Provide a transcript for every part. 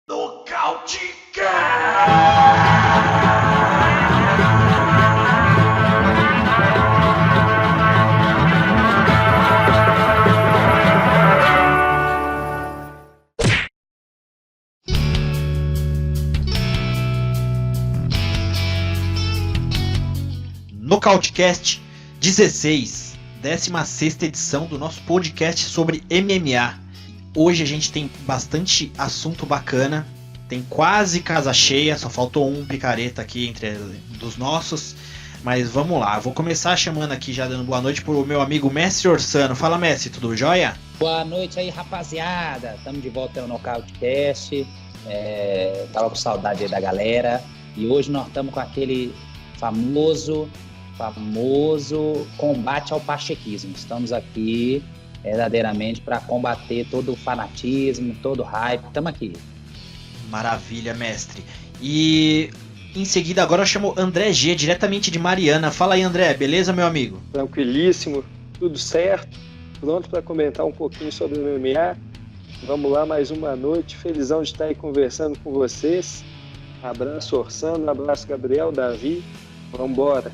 Nocautecast! Nocautecast 16, 16ª edição do nosso podcast sobre MMA. Hoje a gente tem bastante assunto bacana, tem quase casa cheia, só faltou um picareta aqui entre dos nossos, mas vamos lá, vou começar chamando aqui, já dando boa noite pro meu amigo Mestre Orsano. Fala, Mestre, tudo jóia? Boa noite aí, rapaziada, estamos de volta no Nocautecast, tava com saudade aí da galera, e hoje nós estamos com aquele famoso combate ao pachequismo. Estamos aqui verdadeiramente para combater todo o fanatismo, todo o hype. Estamos aqui. Maravilha, mestre. E em seguida agora eu chamo André G, diretamente de Mariana. Fala aí, André, beleza, meu amigo? Tranquilíssimo, tudo certo. Pronto para comentar um pouquinho sobre o MMA. Vamos lá, mais uma noite. Felizão de estar aí conversando com vocês. Abraço, Orsano. Abraço, Gabriel, Davi. Vamos embora.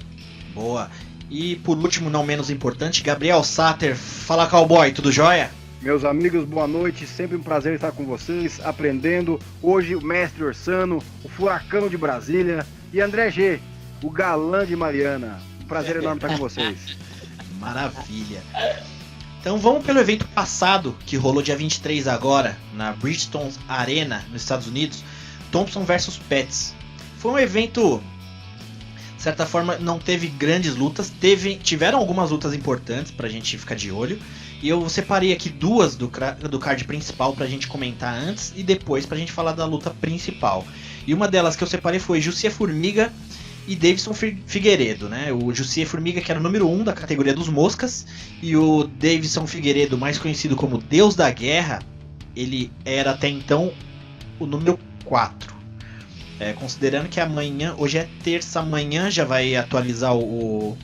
Boa. E por último, não menos importante, Gabriel Sater. Fala, cowboy, tudo jóia? Meus amigos, boa noite, sempre um prazer estar com vocês, aprendendo. Hoje o Mestre Orsano, o Furacão de Brasília e André G, o galã de Mariana. Um prazer enorme estar com vocês. Maravilha. Então vamos pelo evento passado, que rolou dia 23 agora, na Bridgestone Arena, nos Estados Unidos, Thompson vs Pettis. Foi um evento... de certa forma, não teve grandes lutas, tiveram algumas lutas importantes pra gente ficar de olho, e eu separei aqui duas do card principal pra gente comentar antes e depois pra gente falar da luta principal. E uma delas que eu separei foi Jussier Formiga e Deiveson Figueiredo, né? O Jussier Formiga, que era o número 1 da categoria dos moscas, e o Deiveson Figueiredo, mais conhecido como Deus da Guerra, ele era até então o número 4. Considerando que amanhã, hoje é terça, amanhã já vai atualizar o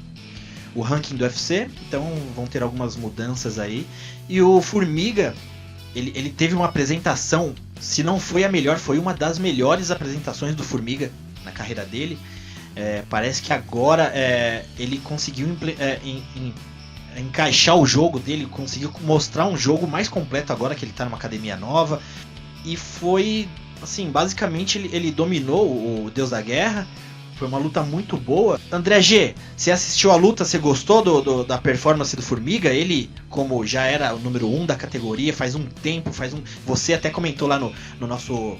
ranking do UFC, então vão ter algumas mudanças aí. E o Formiga, ele teve uma apresentação, se não foi a melhor, foi uma das melhores apresentações do Formiga na carreira dele. Parece que agora ele conseguiu encaixar o jogo dele, conseguiu mostrar um jogo mais completo agora que ele está numa academia nova. E foi... assim, basicamente ele dominou o Deus da Guerra. Foi uma luta muito boa. André G, você assistiu a luta? Você gostou da performance do Formiga? Ele, como já era o número 1 da categoria faz um tempo, você até comentou lá no nosso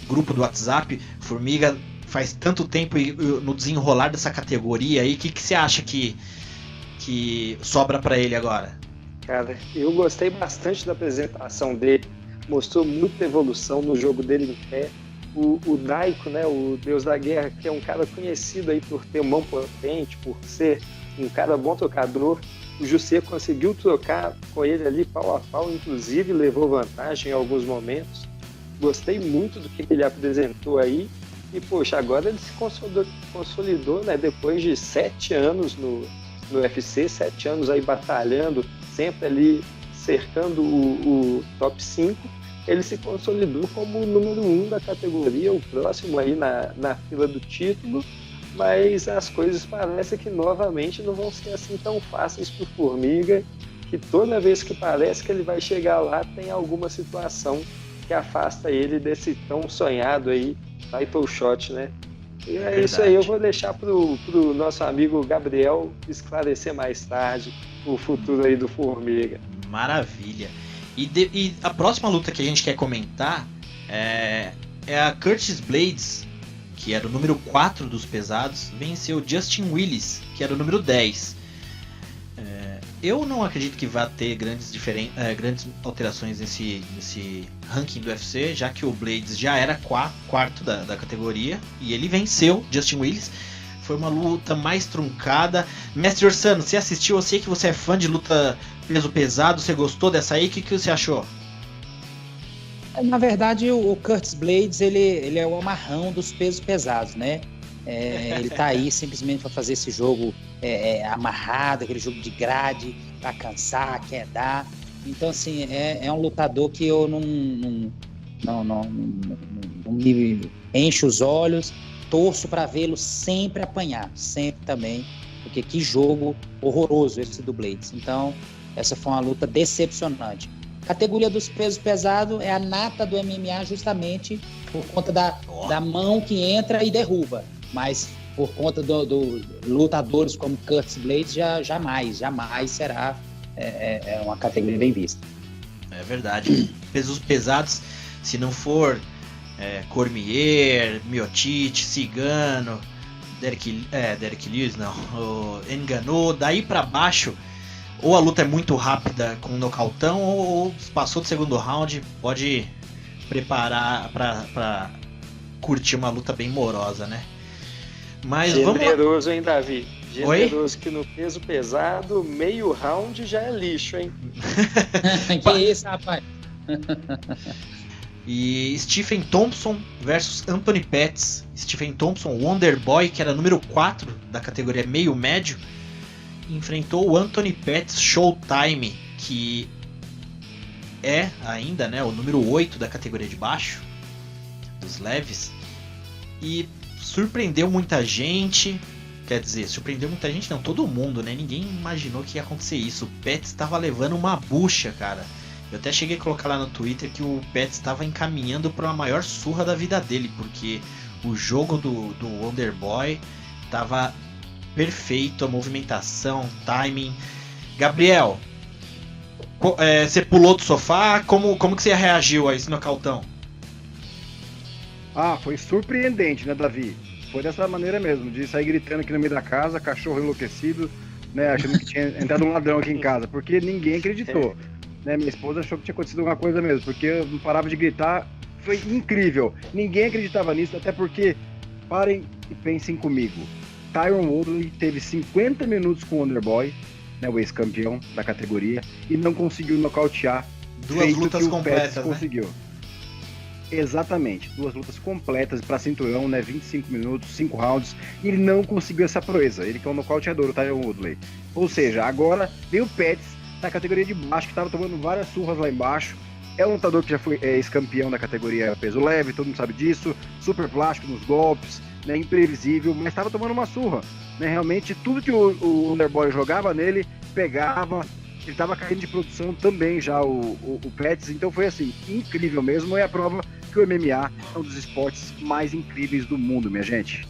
grupo do WhatsApp, Formiga faz tanto tempo no desenrolar dessa categoria aí. O que você acha que sobra pra ele agora? Cara, eu gostei bastante da apresentação dele. Mostrou muita evolução no jogo dele em pé. O Daiko, né, o Deus da Guerra, que é um cara conhecido aí por ter mão potente, por ser um cara bom trocador. O Jussier conseguiu trocar com ele ali pau a pau, inclusive levou vantagem em alguns momentos. Gostei muito do que ele apresentou aí. E, poxa, agora ele se consolidou, né, depois de 7 anos no UFC, 7 anos aí batalhando, sempre ali cercando o top 5, ele se consolidou como o número 1 da categoria, o próximo aí na fila do título, mas as coisas parecem que novamente não vão ser assim tão fáceis para o Formiga, que toda vez que parece que ele vai chegar lá, tem alguma situação que afasta ele desse tão sonhado aí, title shot, né? E é isso aí, eu vou deixar pro nosso amigo Gabriel esclarecer mais tarde o futuro aí do Formiga. Maravilha. E a próxima luta que a gente quer comentar é a Curtis Blaydes, que era o número 4 dos pesados, venceu Justin Willis, que era o número 10. Eu não acredito que vá ter grandes alterações nesse ranking do UFC, já que o Blaydes já era quarto da categoria e ele venceu Justin Willis. Foi uma luta mais truncada. Mestre Orsano, você assistiu? Eu sei que você é fã de luta peso pesado. Você gostou dessa aí? O que você achou? Na verdade, o Curtis Blaydes, ele é o amarrão dos pesos pesados, né? Ele tá aí simplesmente para fazer esse jogo amarrado, aquele jogo de grade, para cansar, quer dar. Então, assim, é um lutador que eu não me enche os olhos. Torço para vê-lo sempre apanhar, sempre também, porque que jogo horroroso esse do Blaydes. Então, essa foi uma luta decepcionante. Categoria dos pesos pesados é a nata do MMA justamente por conta da mão que entra e derruba, mas por conta do lutadores como Curtis Blaydes, jamais será uma categoria bem vista. É verdade. Pesos pesados, se não for Cormier, Miocic, Cigano, Derek Lewis, não, o Ngannou, daí pra baixo, ou a luta é muito rápida com um nocautão, ou passou do segundo round, pode preparar pra curtir uma luta bem morosa, né? Mas generoso, hein, Davi? Generoso. Oi? Que no peso pesado, meio round já é lixo, hein? Que isso, rapaz? E Stephen Thompson versus Anthony Pettis. Stephen Thompson, Wonder Boy, que era número 4 da categoria meio médio, enfrentou o Anthony Pettis Showtime, que é ainda, né, o número 8 da categoria de baixo, dos leves, e surpreendeu muita gente. Quer dizer, surpreendeu muita gente, não, todo mundo, né? Ninguém imaginou que ia acontecer isso. O Pettis estava levando uma bucha, cara. Eu até cheguei a colocar lá no Twitter que o Pettis estava encaminhando para a maior surra da vida dele, porque o jogo do Wonder Boy estava perfeito, a movimentação, timing. Gabriel, você pulou do sofá, como que você reagiu a esse nocautão? Foi surpreendente, né, Davi? Foi dessa maneira mesmo, de sair gritando aqui no meio da casa, cachorro enlouquecido, né, achando que tinha entrado um ladrão aqui em casa, porque ninguém acreditou. Né, minha esposa achou que tinha acontecido alguma coisa mesmo, porque eu não parava de gritar. Foi incrível. Ninguém acreditava nisso, até porque, parem e pensem comigo. Tyron Woodley teve 50 minutos com o Wonderboy, né, o ex-campeão da categoria, e não conseguiu nocautear. Duas lutas completas, né? Conseguiu. Exatamente, 2 lutas completas para cinturão, né, 25 minutos, 5 rounds, e ele não conseguiu essa proeza. Ele que é um nocauteador, o Tyron Woodley. Ou seja, agora veio o Pettis na categoria de baixo, que estava tomando várias surras lá embaixo. É um lutador que já foi ex-campeão da categoria peso leve, todo mundo sabe disso, super plástico nos golpes, né, imprevisível, mas estava tomando uma surra, né, realmente tudo que o Wonderboy jogava nele, pegava, ele estava caindo de produção também já o Pettis, então foi assim, incrível mesmo, é a prova que o MMA é um dos esportes mais incríveis do mundo, minha gente.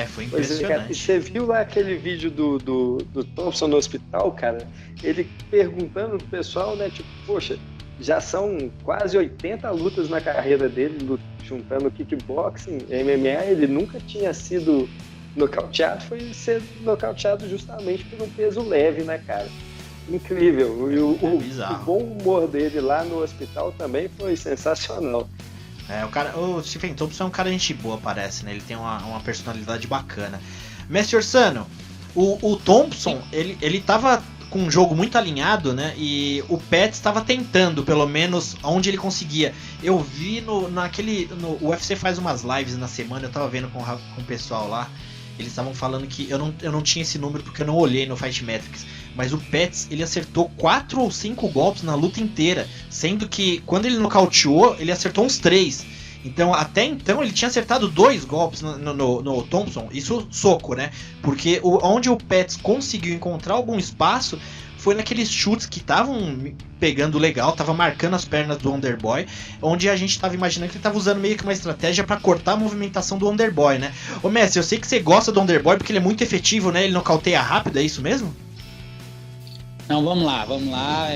Foi impressionante. E você viu lá aquele vídeo do Thompson no hospital, cara? Ele perguntando pro pessoal, né? Tipo, poxa, já são quase 80 lutas na carreira dele, juntando kickboxing, MMA, ele nunca tinha sido nocauteado, foi ser nocauteado justamente por um peso leve, né, cara? Incrível. E o bom humor dele lá no hospital também foi sensacional. O Stephen Thompson é um cara gente boa, parece, né? Ele tem uma personalidade bacana. Mestre Orsano, o Thompson, ele tava com um jogo muito alinhado, né? E o Pettis estava tentando, pelo menos, onde ele conseguia. Eu vi no UFC faz umas lives na semana, eu tava vendo com o pessoal lá. Eles estavam falando que eu não tinha esse número porque eu não olhei no Fight Metrics, mas o Pettis, ele acertou 4 ou 5 golpes na luta inteira, sendo que quando ele nocauteou, ele acertou uns 3. Então, até então, ele tinha acertado 2 golpes no Thompson, isso soco, né? Porque onde o Pettis conseguiu encontrar algum espaço foi naqueles chutes que estavam pegando legal, tava marcando as pernas do Wonderboy, onde a gente tava imaginando que ele tava usando meio que uma estratégia para cortar a movimentação do Wonderboy, né? Ô Messi, eu sei que você gosta do Wonderboy porque ele é muito efetivo, né? Ele nocauteia rápido, é isso mesmo? Não, vamos lá,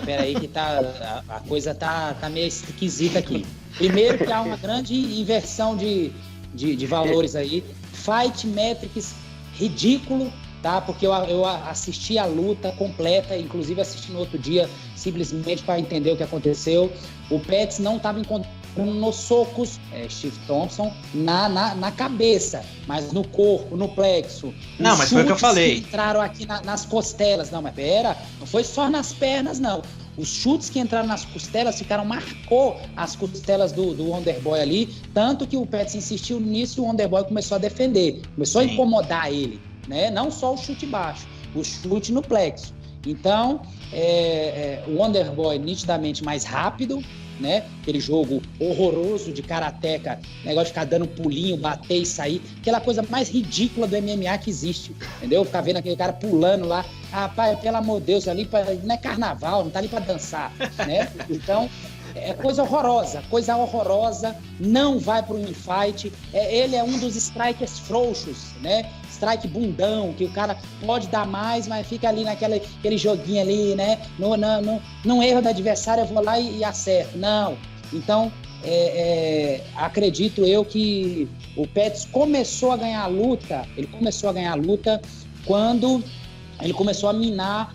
peraí que a coisa tá meio esquisita aqui. Primeiro que há uma grande inversão de valores aí, Fight Metrics ridículo, tá? Porque eu assisti a luta completa, inclusive assisti no outro dia, simplesmente para entender o que aconteceu. O Pettis não estava encontrando nos socos, Steve Thompson, na cabeça, mas no corpo, no plexo. Não, mas foi o que eu falei. Entraram aqui nas costelas. Não, mas pera, não foi só nas pernas, não. Os chutes que entraram nas costelas marcou as costelas do Wonderboy ali, tanto que o Pettis insistiu nisso e o Wonderboy começou a defender, começou a incomodar ele, né? Não só o chute baixo, o chute no plexo. Então, o Wonderboy nitidamente mais rápido, né? Aquele jogo horroroso de karateca, negócio de ficar dando pulinho, bater e sair, aquela coisa mais ridícula do MMA que existe, entendeu? Ficar vendo aquele cara pulando lá, rapaz, pelo amor de Deus, ali não é carnaval, não tá ali pra dançar, né? Então, é coisa horrorosa, não vai pro infight, ele é um dos strikers frouxos, né? Strike bundão, que o cara pode dar mais, mas fica ali naquele joguinho ali, né? No erro do adversário, eu vou lá e acerto. Não. Então, acredito eu que o Pettis começou a ganhar a luta, quando ele começou a minar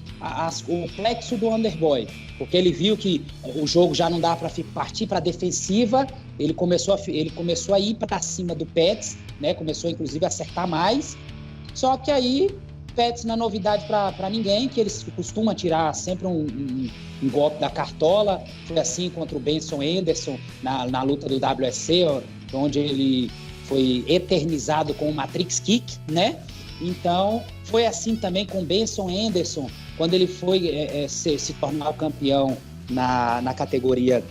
o plexo do Wonderboy, porque ele viu que o jogo já não dá para partir para defensiva, ele começou a ir para cima do Pettis, né? Começou inclusive a acertar mais. Só que aí, Pettis não é novidade para ninguém, que eles costumam tirar sempre um golpe da cartola. Foi assim contra o Benson Henderson na luta do WSC, onde ele foi eternizado com o Matrix Kick, né? Então, foi assim também com o Benson Henderson, quando ele foi se tornar o campeão na categoria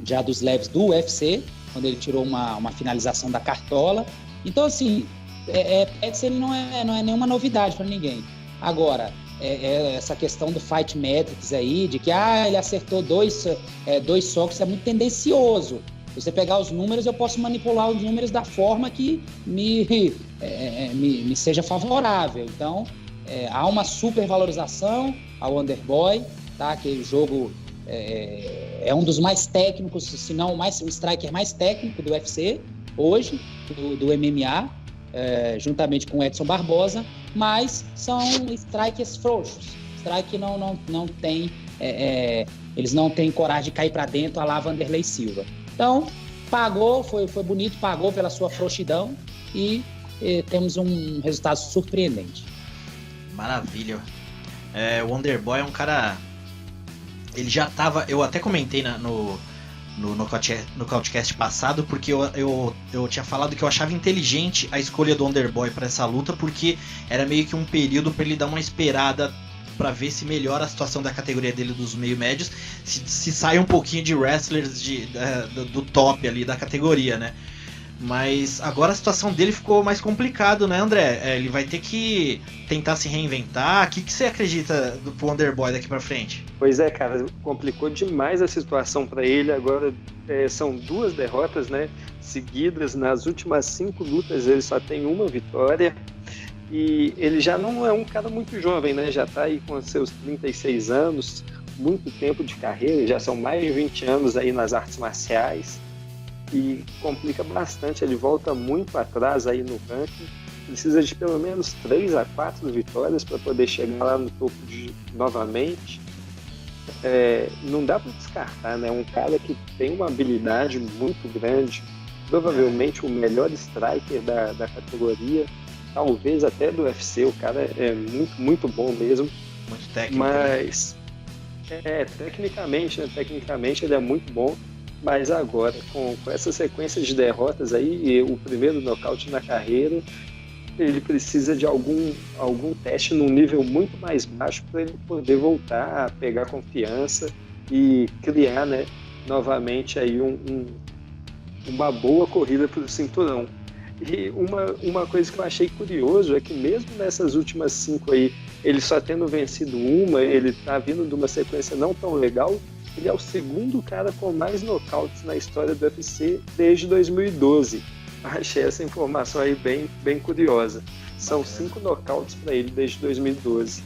já dos leves do UFC, quando ele tirou uma finalização da cartola. Então, assim, Pettis ele não é nenhuma novidade para ninguém. Agora, essa questão do Fight Metrics aí, de que ele acertou dois socos, é muito tendencioso. Se você pegar os números, eu posso manipular os números da forma que me seja favorável. Então, há uma supervalorização ao Wonderboy, tá? Aquele jogo é um dos mais técnicos, se não o striker mais técnico do UFC hoje, do MMA, juntamente com o Edson Barbosa, mas são strikers frouxos. Strike não tem, eles não têm coragem de cair para dentro a lá Vanderlei Silva. Então, pagou, foi bonito, pagou pela sua frouxidão e temos um resultado surpreendente. Maravilha. O Wonderboy é um cara... Ele já tava... Eu até comentei no NocauteCast passado, porque eu tinha falado que eu achava inteligente a escolha do Wonderboy para essa luta, porque era meio que um período para ele dar uma esperada para ver se melhora a situação da categoria dele dos meio médios, se sai um pouquinho de wrestlers do top ali da categoria, né? Mas agora a situação dele ficou mais complicado, né, André? Ele vai ter que tentar se reinventar. O que você acredita do Wonderboy daqui pra frente? Pois é, cara, complicou demais a situação para ele. Agora são 2 derrotas, né, seguidas. Nas últimas 5 lutas ele só tem uma vitória. E ele já não é um cara muito jovem, né? Já tá aí com seus 36 anos, muito tempo de carreira, já são mais de 20 anos aí nas artes marciais. E complica bastante, ele volta muito atrás aí no ranking, precisa de pelo menos 3 a 4 vitórias para poder chegar lá no topo novamente. Não dá para descartar, né? Um cara que tem uma habilidade muito grande, provavelmente o melhor striker da categoria, talvez até do UFC. O cara é muito, muito bom mesmo. Muito técnico. Mas, tecnicamente ele é muito bom. Mas agora, com essa sequência de derrotas aí, e o primeiro nocaute na carreira, ele precisa de algum teste num nível muito mais baixo para ele poder voltar a pegar confiança e criar, né, novamente aí uma boa corrida para o cinturão. E uma coisa que eu achei curioso é que mesmo nessas últimas 5 aí, ele só tendo vencido uma, ele está vindo de uma sequência não tão legal. Ele é o segundo cara com mais nocautes na história do UFC desde 2012. Achei essa informação aí bem, bem curiosa. São 5 nocautes para ele desde 2012.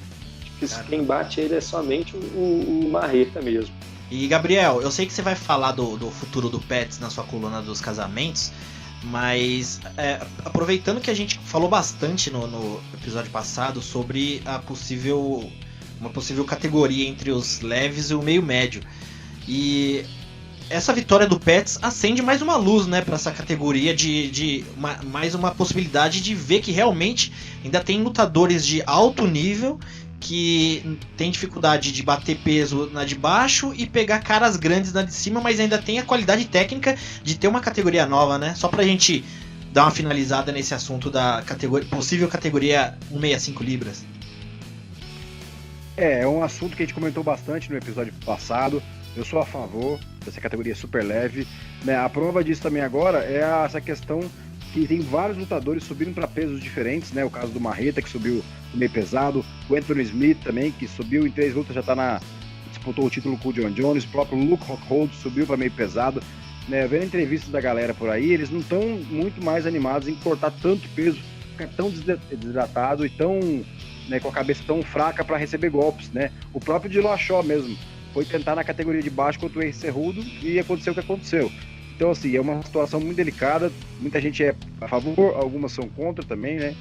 Acho que quem bate ele é somente o Marreta mesmo. E Gabriel, eu sei que você vai falar do futuro do Pettis na sua coluna dos casamentos, mas aproveitando que a gente falou bastante no episódio passado sobre uma possível categoria entre os leves e o meio médio. E essa vitória do Pettis acende mais uma luz, né, para essa categoria mais uma possibilidade de ver que realmente ainda tem lutadores de alto nível que tem dificuldade de bater peso na de baixo e pegar caras grandes na de cima, mas ainda tem a qualidade técnica de ter uma categoria nova, né? Só pra gente dar uma finalizada nesse assunto da possível categoria 165 libras. É um assunto que a gente comentou bastante no episódio passado. Eu sou a favor dessa categoria super leve, né? A prova disso também agora é essa questão que tem vários lutadores subindo para pesos diferentes, né? O caso do Marreta, que subiu no meio pesado, o Anthony Smith também, que subiu em 3 lutas, já disputou o título com o John Jones, o próprio Luke Rockhold subiu para meio pesado, né? Vendo entrevistas da galera por aí, eles não estão muito mais animados em cortar tanto peso, ficar tão desidratado e tão, né, com a cabeça tão fraca para receber golpes, né? O próprio Dillashaw mesmo foi tentar na categoria de baixo contra o Henry Cejudo e aconteceu o que aconteceu. Então, assim, é uma situação muito delicada, muita gente é a favor, algumas são contra também, né?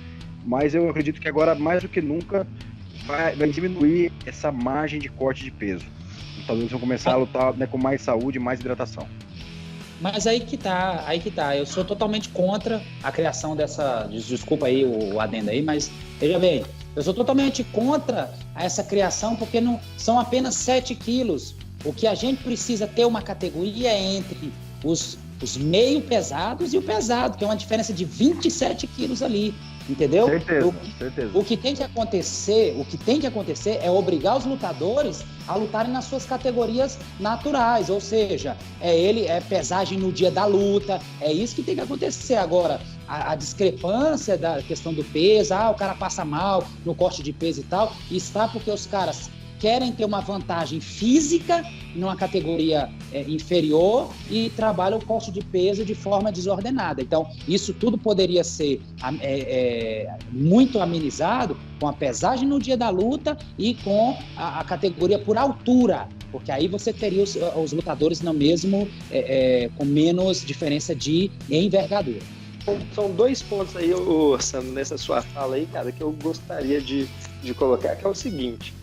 Mas eu acredito que agora, mais do que nunca, vai diminuir essa margem de corte de peso. Os lutadores vão começar a lutar, né, com mais saúde, mais hidratação. Mas aí que tá. Eu sou totalmente contra a criação dessa... Desculpa aí o adendo aí, mas veja bem, eu sou totalmente contra essa criação porque não são apenas 7 quilos. O que a gente precisa ter uma categoria entre os meio pesados e o pesado, que é uma diferença de 27 quilos ali, entendeu? Certeza. O que tem que acontecer é obrigar os lutadores a lutarem nas suas categorias naturais, ou seja, é pesagem no dia da luta, é isso que tem que acontecer. Agora, a discrepância da questão do peso, o cara passa mal no corte de peso e tal, está porque os caras querem ter uma vantagem física numa categoria inferior e trabalham o corte de peso de forma desordenada. Então, isso tudo poderia ser muito amenizado com a pesagem no dia da luta e com a categoria por altura, porque aí você teria os lutadores no mesmo, com menos diferença de envergadura. São 2 pontos aí, Sandro, nessa sua fala aí, cara, que eu gostaria de colocar, que é o seguinte: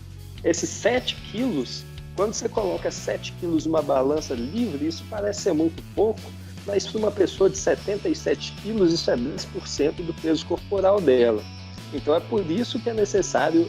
esses 7 quilos, quando você coloca 7 quilos numa balança livre, isso parece ser muito pouco, mas para uma pessoa de 77 quilos, isso é 10% do peso corporal dela. Então é por isso que é necessário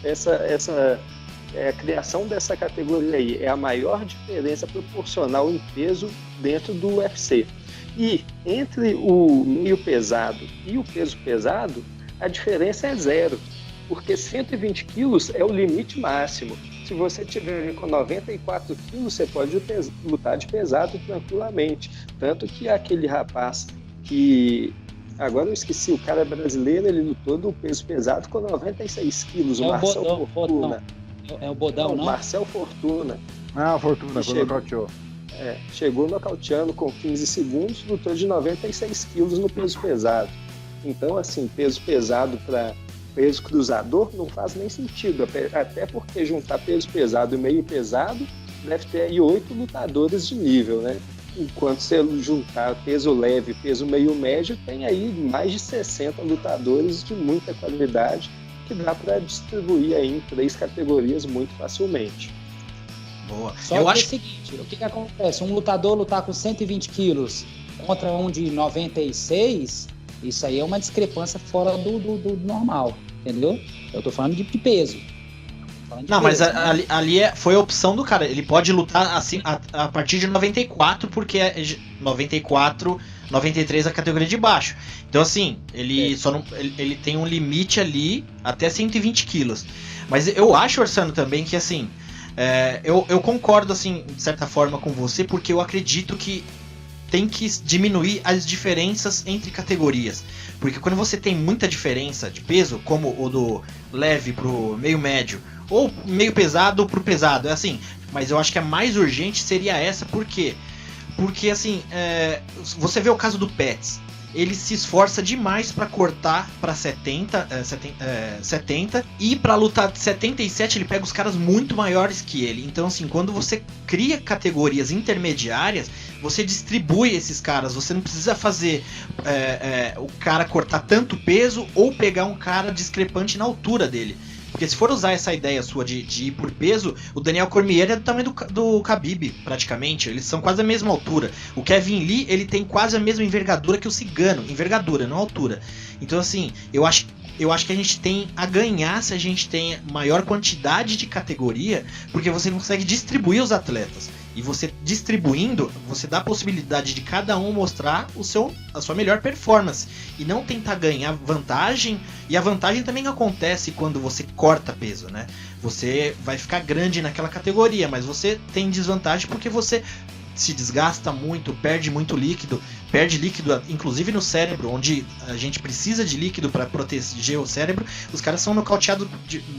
a criação dessa categoria aí. É a maior diferença proporcional em peso dentro do UFC. E entre o meio pesado e o peso pesado, a diferença é 0. Porque 120 quilos é o limite máximo. Se você tiver com 94 quilos, você pode lutar de pesado tranquilamente. Tanto que aquele rapaz que... Agora eu esqueci, o cara brasileiro, ele lutou do peso pesado com 96 quilos. O Marcel Fortuna. É o Bodão, não? Marcel Fortuna. Ah, Fortuna, quando nocauteou. Chegou nocauteando com 15 segundos, lutou de 96 quilos no peso pesado. Então, assim, peso pesado para peso cruzador não faz nem sentido, até porque juntar peso pesado e meio pesado deve ter aí 8 lutadores de nível, né? Enquanto você juntar peso leve e peso meio médio, tem aí mais de 60 lutadores de muita qualidade que dá para distribuir aí em 3 categorias muito facilmente. Boa. Só que é o seguinte, o que acontece? Um lutador lutar com 120 quilos contra um de 96, isso aí é uma discrepância fora do normal, entendeu? Eu tô falando de peso. Mas ali foi a opção do cara. Ele pode lutar assim a partir de 94, porque é 94, 93 a categoria de baixo. Então assim, ele tem um limite ali até 120 quilos. Mas eu acho, Orsano, também que assim, eu concordo assim, de certa forma com você, porque eu acredito que tem que diminuir as diferenças entre categorias. Porque quando você tem muita diferença de peso, como o do leve pro meio médio, ou meio pesado pro pesado, é assim. Mas eu acho que a mais urgente seria essa, por quê? Porque assim, você vê o caso do Pettis. Ele se esforça demais para cortar para 70 e para lutar de 77 ele pega os caras muito maiores que ele. Então assim, quando você cria categorias intermediárias, você distribui esses caras. Você não precisa fazer o cara cortar tanto peso ou pegar um cara discrepante na altura dele. Porque se for usar essa ideia sua de ir por peso, o Daniel Cormier é do tamanho do Khabib, praticamente. Eles são quase a mesma altura. O Kevin Lee, ele tem quase a mesma envergadura que o Cigano. Envergadura, não altura. Então, assim, eu acho que a gente tem a ganhar se a gente tem maior quantidade de categoria, porque você consegue distribuir os atletas. E você distribuindo, você dá a possibilidade de cada um mostrar a sua melhor performance. E não tentar ganhar vantagem. E a vantagem também acontece quando você corta peso, né? Você vai ficar grande naquela categoria, mas você tem desvantagem porque você se desgasta muito, perde muito líquido. Perde líquido, inclusive no cérebro, onde a gente precisa de líquido para proteger o cérebro. Os caras são nocauteados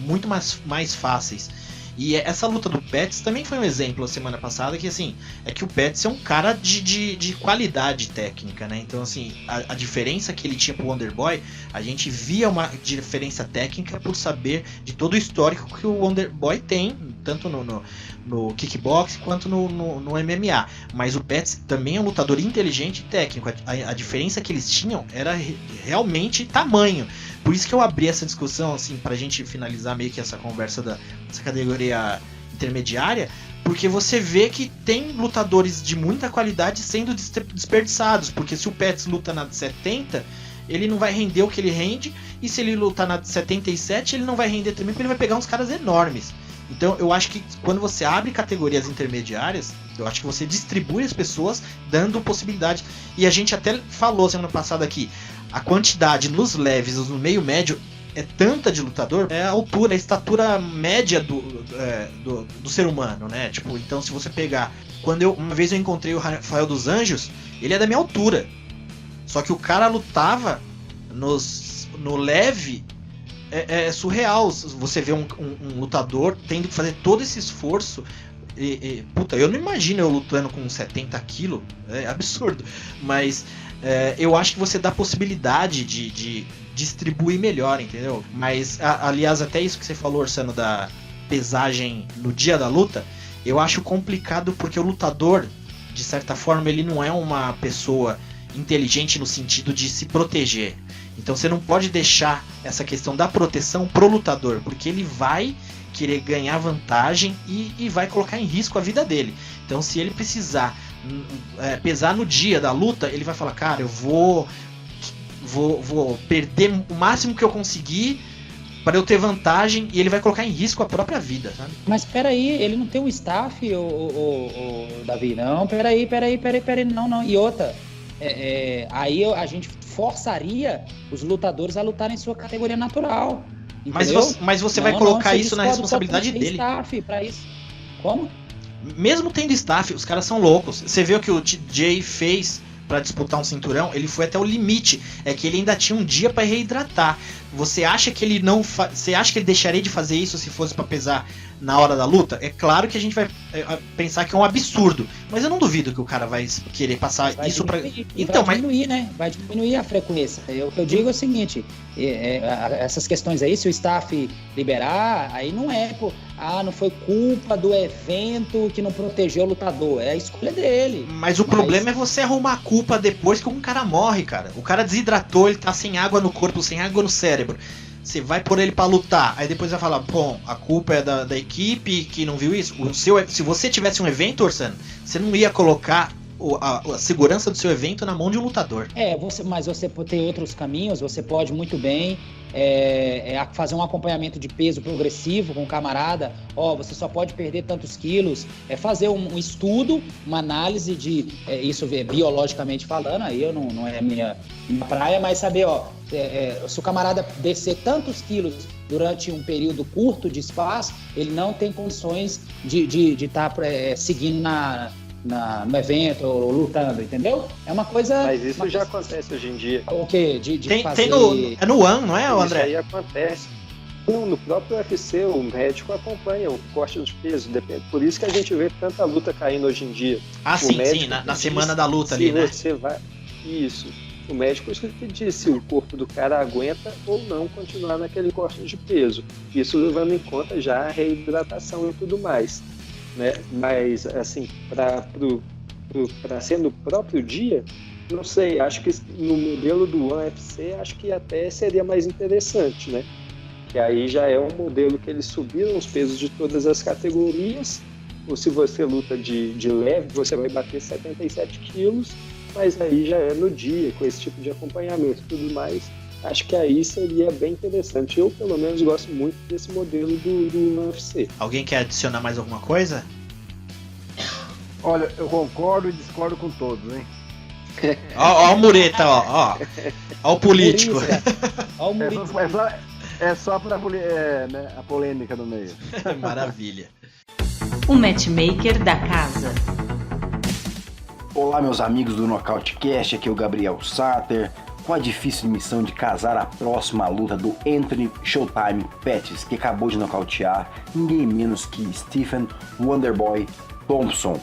muito mais fáceis. E essa luta do Pettis também foi um exemplo a semana passada, que assim, é que o Pettis é um cara de qualidade técnica, né? Então assim, a diferença que ele tinha pro Wonderboy, a gente via uma diferença técnica por saber de todo o histórico que o Wonderboy tem, tanto no kickbox quanto no MMA. Mas o Pettis também é um lutador inteligente e técnico. A diferença que eles tinham era realmente tamanho. Por isso que eu abri essa discussão, assim, pra gente finalizar meio que essa conversa dessa categoria intermediária, porque você vê que tem lutadores de muita qualidade sendo desperdiçados, porque se o Pettis luta na 70, ele não vai render o que ele rende, e se ele lutar na 77, ele não vai render também, porque ele vai pegar uns caras enormes. Então eu acho que quando você abre categorias intermediárias, eu acho que você distribui as pessoas dando possibilidade. E a gente até falou semana passada aqui, a quantidade nos leves, no meio médio, é tanta de lutador, é a altura, a estatura média do ser humano, né? Tipo, então se você pegar, uma vez eu encontrei o Rafael dos Anjos, ele é da minha altura, só que o cara lutava no leve. É surreal você ver um lutador tendo que fazer todo esse esforço. Puta, eu não imagino eu lutando com 70 quilos, é absurdo. Mas eu acho que você dá possibilidade de distribuir melhor, entendeu? Mas, aliás, até isso que você falou, Orsano, da pesagem no dia da luta, eu acho complicado porque o lutador, de certa forma, ele não é uma pessoa inteligente no sentido de se proteger. Então você não pode deixar essa questão da proteção pro lutador, porque ele vai querer ganhar vantagem e vai colocar em risco a vida dele. Então se ele precisar pesar no dia da luta, ele vai falar, cara, eu vou perder o máximo que eu conseguir para eu ter vantagem, e ele vai colocar em risco a própria vida, sabe? Mas peraí, ele não tem um staff, o Davi? Não, peraí, não. E outra, aí a gente forçaria os lutadores a lutarem em sua categoria natural. Mas você vai colocar isso na responsabilidade dele. Staff pra isso. Como? Mesmo tendo staff, os caras são loucos. Você vê o que o TJ fez pra disputar um cinturão, ele foi até o limite. É que ele ainda tinha um dia pra reidratar. Você acha que ele você acha que ele deixaria de fazer isso se fosse pra pesar na hora da luta? É claro que a gente vai pensar que é um absurdo, mas eu não duvido que o cara vai querer passar isso pra... Então, vai diminuir, né? Vai diminuir a frequência. O que eu digo é o seguinte, essas questões aí, se o staff liberar, aí não não foi culpa do evento que não protegeu o lutador, é a escolha dele. Mas o problema é você arrumar a culpa depois que um cara morre, cara. O cara desidratou, ele tá sem água no corpo, sem água no cérebro. Você vai pôr ele pra lutar, aí depois vai falar, bom, a culpa é da equipe que não viu isso. Se você tivesse um evento, Orsano, você não ia colocar a segurança do seu evento na mão de um lutador. Mas você tem outros caminhos, você pode muito bem fazer um acompanhamento de peso progressivo com o camarada. Você só pode perder tantos quilos, fazer um estudo, uma análise de isso biologicamente falando, aí não é minha praia, mas saber, se o camarada descer tantos quilos durante um período curto de espaço, ele não tem condições de estar seguindo no evento ou lutando, entendeu? É uma coisa... Mas isso já acontece hoje em dia. O quê? Tem no One, não é, André? Isso aí acontece. No próprio UFC, o médico acompanha o corte de peso, depende. Por isso que a gente vê tanta luta caindo hoje em dia. Sim, na semana da luta ali, né? Você vai... Isso. O médico que diz se o corpo do cara aguenta ou não continuar naquele corte de peso. Isso levando em conta já a reidratação e tudo mais. Né? Mas, assim, para ser no próprio dia, não sei, acho que no modelo do UFC, acho que até seria mais interessante, né? Que aí já é um modelo que eles subiram os pesos de todas as categorias, ou se você luta de leve, você vai bater 77 quilos, mas aí já é no dia, com esse tipo de acompanhamento e tudo mais. Acho que aí seria bem interessante. Eu, pelo menos, gosto muito desse modelo do UFC. Alguém quer adicionar mais alguma coisa? Olha, eu concordo e discordo com todos, hein? Ó o mureta, ó o político. Ó o Murita. É só pra né, a polêmica no meio. Maravilha. O matchmaker da casa. Olá, meus amigos do Nocautecast, aqui é o Gabriel Sater, com a difícil missão de casar a próxima luta do Anthony Showtime Pettis, que acabou de nocautear ninguém menos que Stephen Wonderboy Thompson,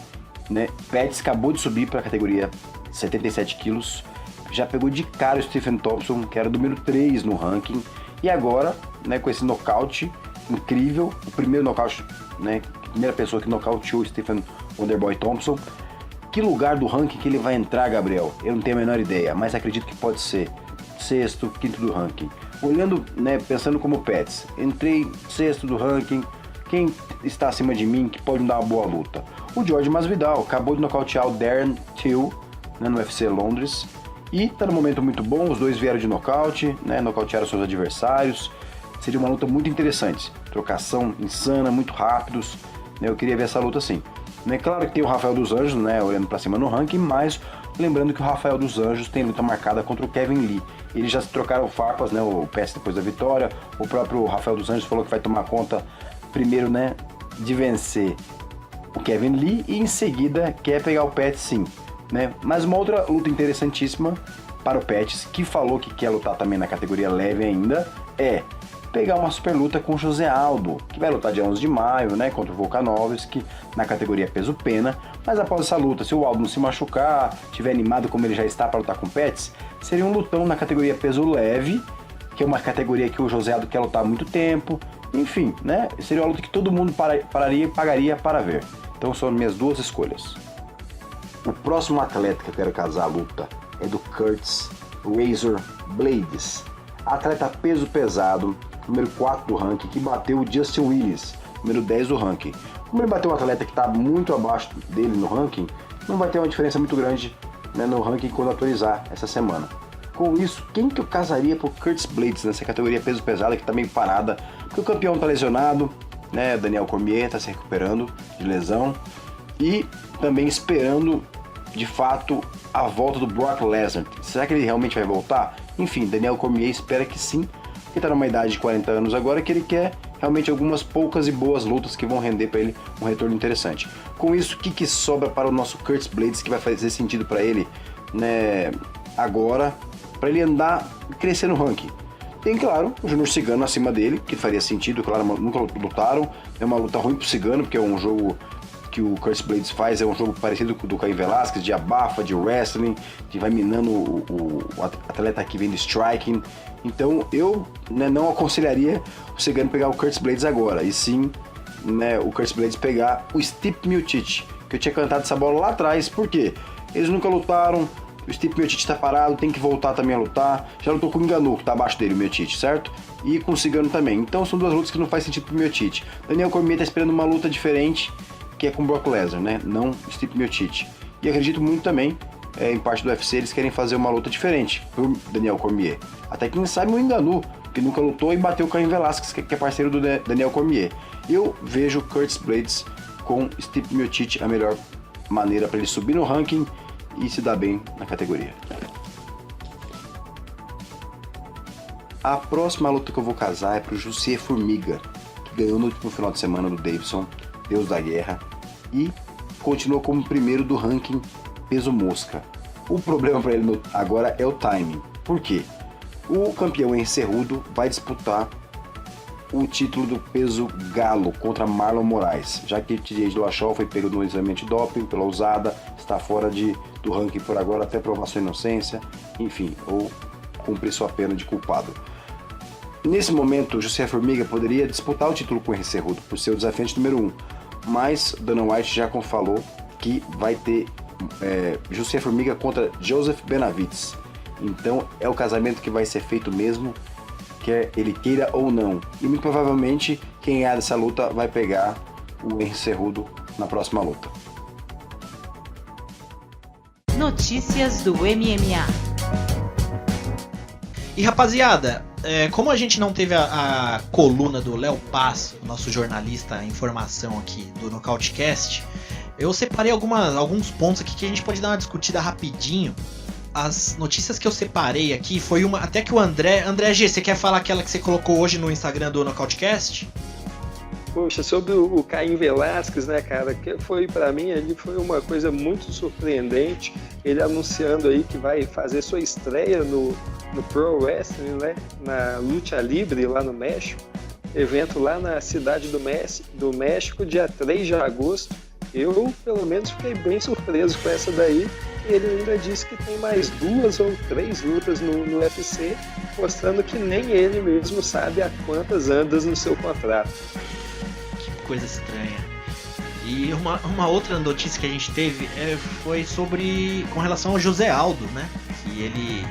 né? Pettis acabou de subir para a categoria 77 quilos, já pegou de cara o Stephen Thompson, que era o número 3 no ranking, e agora, né, com esse nocaute incrível, o primeiro nocaute, né, a primeira pessoa que nocauteou o Stephen Wonderboy Thompson. Que lugar do ranking que ele vai entrar, Gabriel? Eu não tenho a menor ideia, mas acredito que pode ser sexto, quinto do ranking. Olhando, né, pensando como Pettis, entrei sexto do ranking, quem está acima de mim que pode me dar uma boa luta? O Jorge Masvidal acabou de nocautear o Darren Till, né, no UFC Londres, e está num momento muito bom, os dois vieram de nocaute, né, nocautearam seus adversários, seria uma luta muito interessante, trocação insana, muito rápidos, né, eu queria ver essa luta sim. É claro que tem o Rafael dos Anjos, né, olhando pra cima no ranking, mas lembrando que o Rafael dos Anjos tem luta marcada contra o Kevin Lee. Eles já se trocaram farpas, né, o Pettis depois da vitória, o próprio Rafael dos Anjos falou que vai tomar conta primeiro, né, de vencer o Kevin Lee e em seguida quer pegar o Pettis sim, né. Mas uma outra luta interessantíssima para o Pettis, que falou que quer lutar também na categoria leve ainda, é pegar uma super luta com o José Aldo, que vai lutar dia 11 de maio, né, contra o Volkanovski, na categoria peso-pena, mas após essa luta, se o Aldo não se machucar, estiver animado como ele já está para lutar com o Pettis, seria um lutão na categoria peso leve, que é uma categoria que o José Aldo quer lutar há muito tempo, enfim, né, seria uma luta que todo mundo pararia e pagaria para ver. Então são minhas duas escolhas. O próximo atleta que eu quero casar a luta é do Curtis Razor Blades, atleta peso pesado, número 4 do ranking, que bateu o Justin Willis, número 10 do ranking. Como ele bateu um atleta que está muito abaixo dele no ranking, não vai ter uma diferença muito grande, né, no ranking quando atualizar essa semana. Com isso, quem que eu casaria por Curtis Blades nessa categoria peso pesado que está meio parada? Porque o campeão está lesionado, né, Daniel Cormier está se recuperando de lesão e também esperando de fato a volta do Brock Lesnar. Será que ele realmente vai voltar? Enfim, Daniel Cormier espera que sim, que está numa idade de 40 anos agora, que ele quer realmente algumas poucas e boas lutas que vão render para ele um retorno interessante. Com isso, o que sobra para o nosso Curtis Blades que vai fazer sentido para ele, né, agora, para ele andar e crescer no ranking? Tem, claro, o Júnior Cigano acima dele, que faria sentido, claro, nunca lutaram, é uma luta ruim pro Cigano, porque é um jogo que o Curtis Blades faz, é um jogo parecido com o do Caim Velasquez, de abafa, de wrestling, que vai minando o atleta que vem do striking. Então eu, né, não aconselharia o Cigano pegar o Curtis Blades agora, e sim, né, o Curtis Blades pegar o Stipe Miocic, que eu tinha cantado essa bola lá atrás. Por quê? Eles nunca lutaram, o Stipe Miocic tá parado, tem que voltar também a lutar, já lutou com o Ngannou, que tá abaixo dele, o Miocic, certo? E com o Cigano também, então são duas lutas que não faz sentido pro Miocic. Daniel Cormier tá esperando uma luta diferente, que é com o Brock Lesnar, né, não o Stipe Miocic. E acredito muito também, em parte do UFC, eles querem fazer uma luta diferente pro Daniel Cormier. Até quem sabe o Ngannou, que nunca lutou e bateu o Caim Velasquez, que é parceiro do Daniel Cormier. Eu vejo Curtis Blades com Stipe Miocic a melhor maneira para ele subir no ranking e se dar bem na categoria. A próxima luta que eu vou casar é pro Jussier Formiga, que ganhou no último final de semana do Davidson, Deus da Guerra, e continuou como primeiro do ranking peso mosca. O problema para ele agora é o timing. Por quê? O campeão Henry Cejudo vai disputar o título do peso galo contra Marlon Moraes, já que TJ Dillashaw foi pego no exame antidoping pela usada, está fora do ranking por agora até provar sua inocência, enfim, ou cumprir sua pena de culpado. Nesse momento, o Jussier Formiga poderia disputar o título com o Henry Cejudo por ser o desafiante número 1, mas Dana White já falou que vai ter Jussier Formiga contra Joseph Benavidez. Então é o casamento que vai ser feito mesmo, quer ele queira ou não. E muito provavelmente quem ganhar dessa luta vai pegar o Henry Cejudo na próxima luta. Notícias do MMA. E rapaziada, como a gente não teve a coluna do Léo Paz, nosso jornalista em formação aqui do Nocautecast, Eu separei alguns pontos aqui que a gente pode dar uma discutida rapidinho. As notícias que eu separei aqui foi uma... Até que o André G, você quer falar aquela que você colocou hoje no Instagram do Nocautecast? Poxa, sobre o Caim Velasquez, né, cara, que foi, pra mim, ele foi uma coisa muito surpreendente, ele anunciando aí que vai fazer sua estreia no Pro Wrestling, né, na Lucha Libre, lá no México, evento lá na cidade do México, dia 3 de agosto. Eu, pelo menos, fiquei bem surpreso com essa daí. Ele ainda disse que tem mais 2 ou 3 lutas no UFC, mostrando que nem ele mesmo sabe a quantas andas no seu contrato. Que coisa estranha. E uma outra notícia que a gente teve foi com relação ao José Aldo, né? Que ele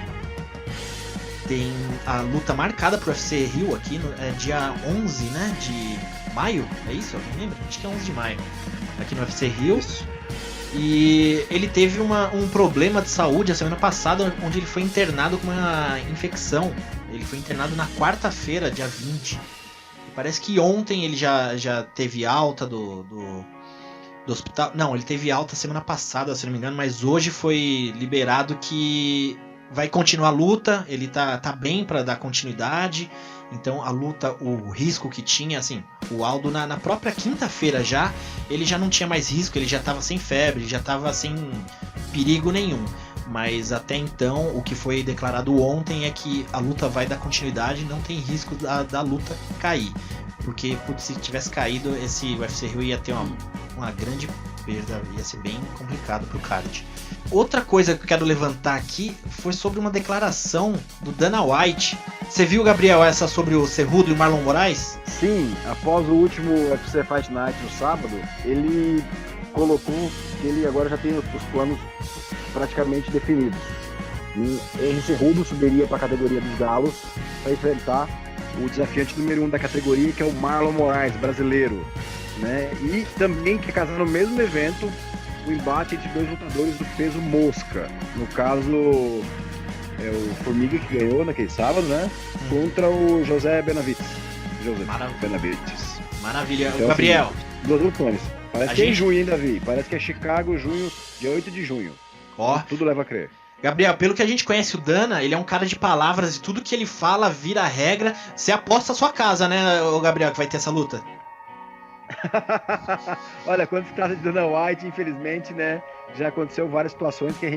tem a luta marcada pro UFC Rio aqui, dia 11, né, de maio, é isso? Alguém lembra? Acho que é 11 de maio, aqui no UFC Rio. Isso. E ele teve um problema de saúde a semana passada, onde ele foi internado com uma infecção. Ele foi internado na quarta-feira, dia 20. E parece que ontem ele já teve alta do hospital. Não, ele teve alta semana passada, se não me engano, mas hoje foi liberado que vai continuar a luta. Ele tá bem para dar continuidade. Então a luta, o risco que tinha, assim, o Aldo na própria quinta-feira ele já não tinha mais risco, ele já estava sem febre, já estava sem perigo nenhum. Mas até então, o que foi declarado ontem é que a luta vai dar continuidade, não tem risco da luta cair. Porque se tivesse caído, esse UFC Rio ia ter uma grande perda, ia ser bem complicado pro card. Outra coisa que eu quero levantar aqui foi sobre uma declaração do Dana White. Você viu, Gabriel, essa sobre o Cerrudo e o Marlon Moraes? Sim, após o último UFC Fight Night no sábado, ele colocou que ele agora já tem os planos praticamente definidos. Henry Cerrudo subiria para a categoria dos galos para enfrentar o desafiante número 1 da categoria, que é o Marlon Moraes, brasileiro, né? E também quer casar no mesmo evento o embate entre 2 lutadores do peso mosca. No caso, é o Formiga que ganhou naquele sábado, né? Contra o José Benavides. Benavides. Maravilha. Então, Gabriel. Assim, 2 lutões. Parece que é em junho ainda, vi. Parece que é Chicago, junho, dia 8 de junho. Ó. Tudo leva a crer. Gabriel, pelo que a gente conhece o Dana, ele é um cara de palavras e tudo que ele fala vira regra. Você aposta a sua casa, né, o Gabriel, que vai ter essa luta? Olha, quando se trata de Dana White, infelizmente, né, já aconteceu várias situações que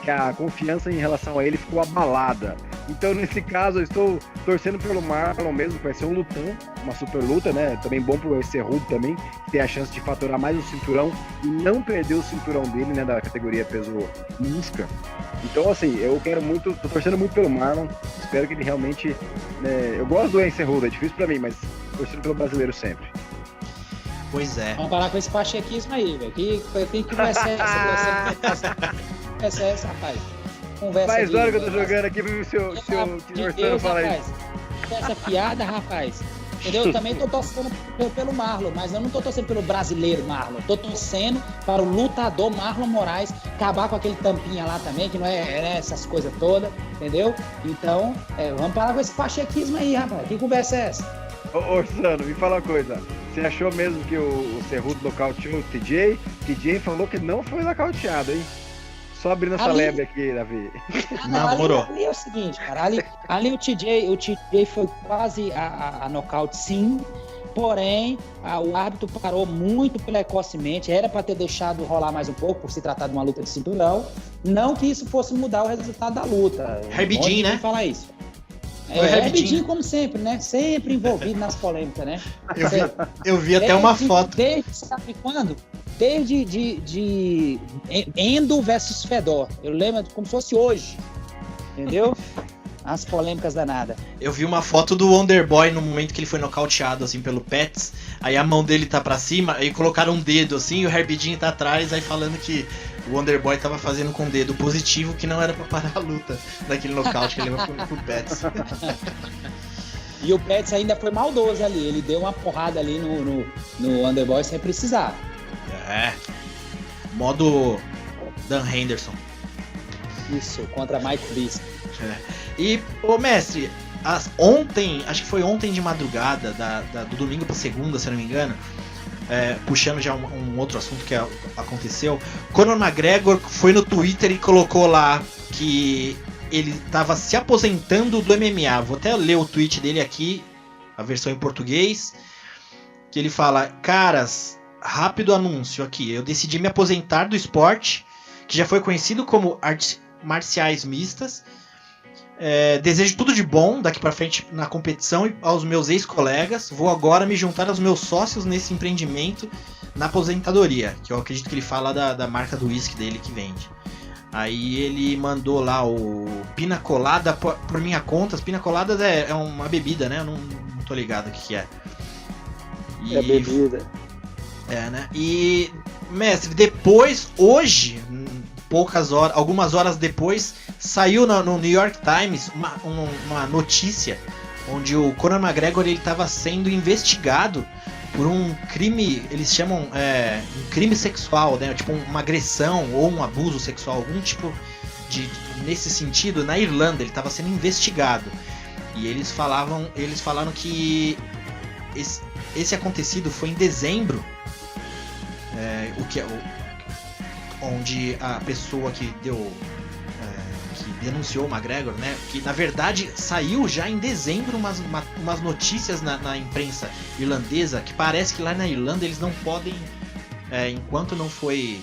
que a confiança em relação a ele ficou abalada. Então, nesse caso, eu estou torcendo pelo Marlon mesmo, que vai ser um lutão, uma super luta, né? Também bom pro Cerrudo também, que tem a chance de faturar mais um cinturão e não perder o cinturão dele, né, da categoria peso mosca. Então, assim, tô torcendo muito pelo Marlon, espero que ele realmente, né, eu gosto do Cerrudo, é difícil pra mim, mas torcendo pelo brasileiro sempre. Pois é. Vamos parar com esse pachequismo aí, velho. Que conversa é essa? Conversa é essa, rapaz? Conversa mais ali, hora que eu tô jogando aqui pro seu Orsano falar isso. Essa piada, rapaz. Entendeu? Eu também tô torcendo pelo Marlon, mas eu não tô torcendo pelo brasileiro Marlon. Tô torcendo para o lutador Marlon Moraes acabar com aquele tampinha lá também, que não é essas coisas todas, entendeu? Então, vamos parar com esse pachequismo aí, rapaz. Que conversa é essa? Ô, Orsano, me fala uma coisa. Você achou mesmo que o Cerrudo nocauteou o TJ? TJ falou que não foi nocauteado, hein? Só abrindo essa lebre aqui, Davi. Namorou. Ali é o seguinte, cara. Ali o TJ foi quase a nocaute, sim. Porém, o árbitro parou muito precocemente. Era para ter deixado rolar mais um pouco, por se tratar de uma luta de cinturão. Não que isso fosse mudar o resultado da luta. Rapidinho, né? Falar isso. Rapidinho, como sempre, né? Sempre envolvido nas polêmicas, né? Eu vi até uma foto. Sabe quando? Desde Endo versus Fedor. Eu lembro como se fosse hoje. Entendeu? As polêmicas danadas. Eu vi uma foto do Wonderboy no momento que ele foi nocauteado, assim, pelo Pets. Aí a mão dele tá pra cima, aí colocaram um dedo, assim, e o Herbidinho tá atrás, aí falando que o Wonderboy tava fazendo com o dedo positivo, que não era pra parar a luta daquele nocaute que ele levou pro Pets. E o Pets ainda foi maldoso ali, ele deu uma porrada ali no Wonderboy sem precisar. Modo Dan Henderson. Isso, contra Mike Bisping. E, ô mestre, ontem, acho que foi ontem de madrugada, do domingo pra segunda, se eu não me engano, puxando já um outro assunto que aconteceu, Conor McGregor foi no Twitter e colocou lá que ele estava se aposentando do MMA. Vou até ler o tweet dele aqui, a versão em português, que ele fala: caras, rápido anúncio aqui, eu decidi me aposentar do esporte, que já foi conhecido como artes marciais mistas. Desejo tudo de bom daqui pra frente na competição e aos meus ex-colegas. Vou agora me juntar aos meus sócios nesse empreendimento na aposentadoria, que eu acredito que ele fala da marca do whisky dele que vende. Aí ele mandou lá o Pina Colada por minha conta. As Pina Coladas é uma bebida, né? Eu não tô ligado o que é. É bebida. Né? E, mestre, depois, hoje, algumas horas depois, saiu no New York Times uma notícia onde o Conor McGregor estava sendo investigado por um crime, eles chamam um crime sexual, né? Tipo uma agressão ou um abuso sexual, algum tipo nesse sentido, na Irlanda. Ele estava sendo investigado e eles falaram que esse acontecido foi em dezembro, onde a pessoa que denunciou o McGregor, né, que na verdade saiu já em dezembro umas notícias na imprensa irlandesa, que parece que lá na Irlanda eles não podem, enquanto não foi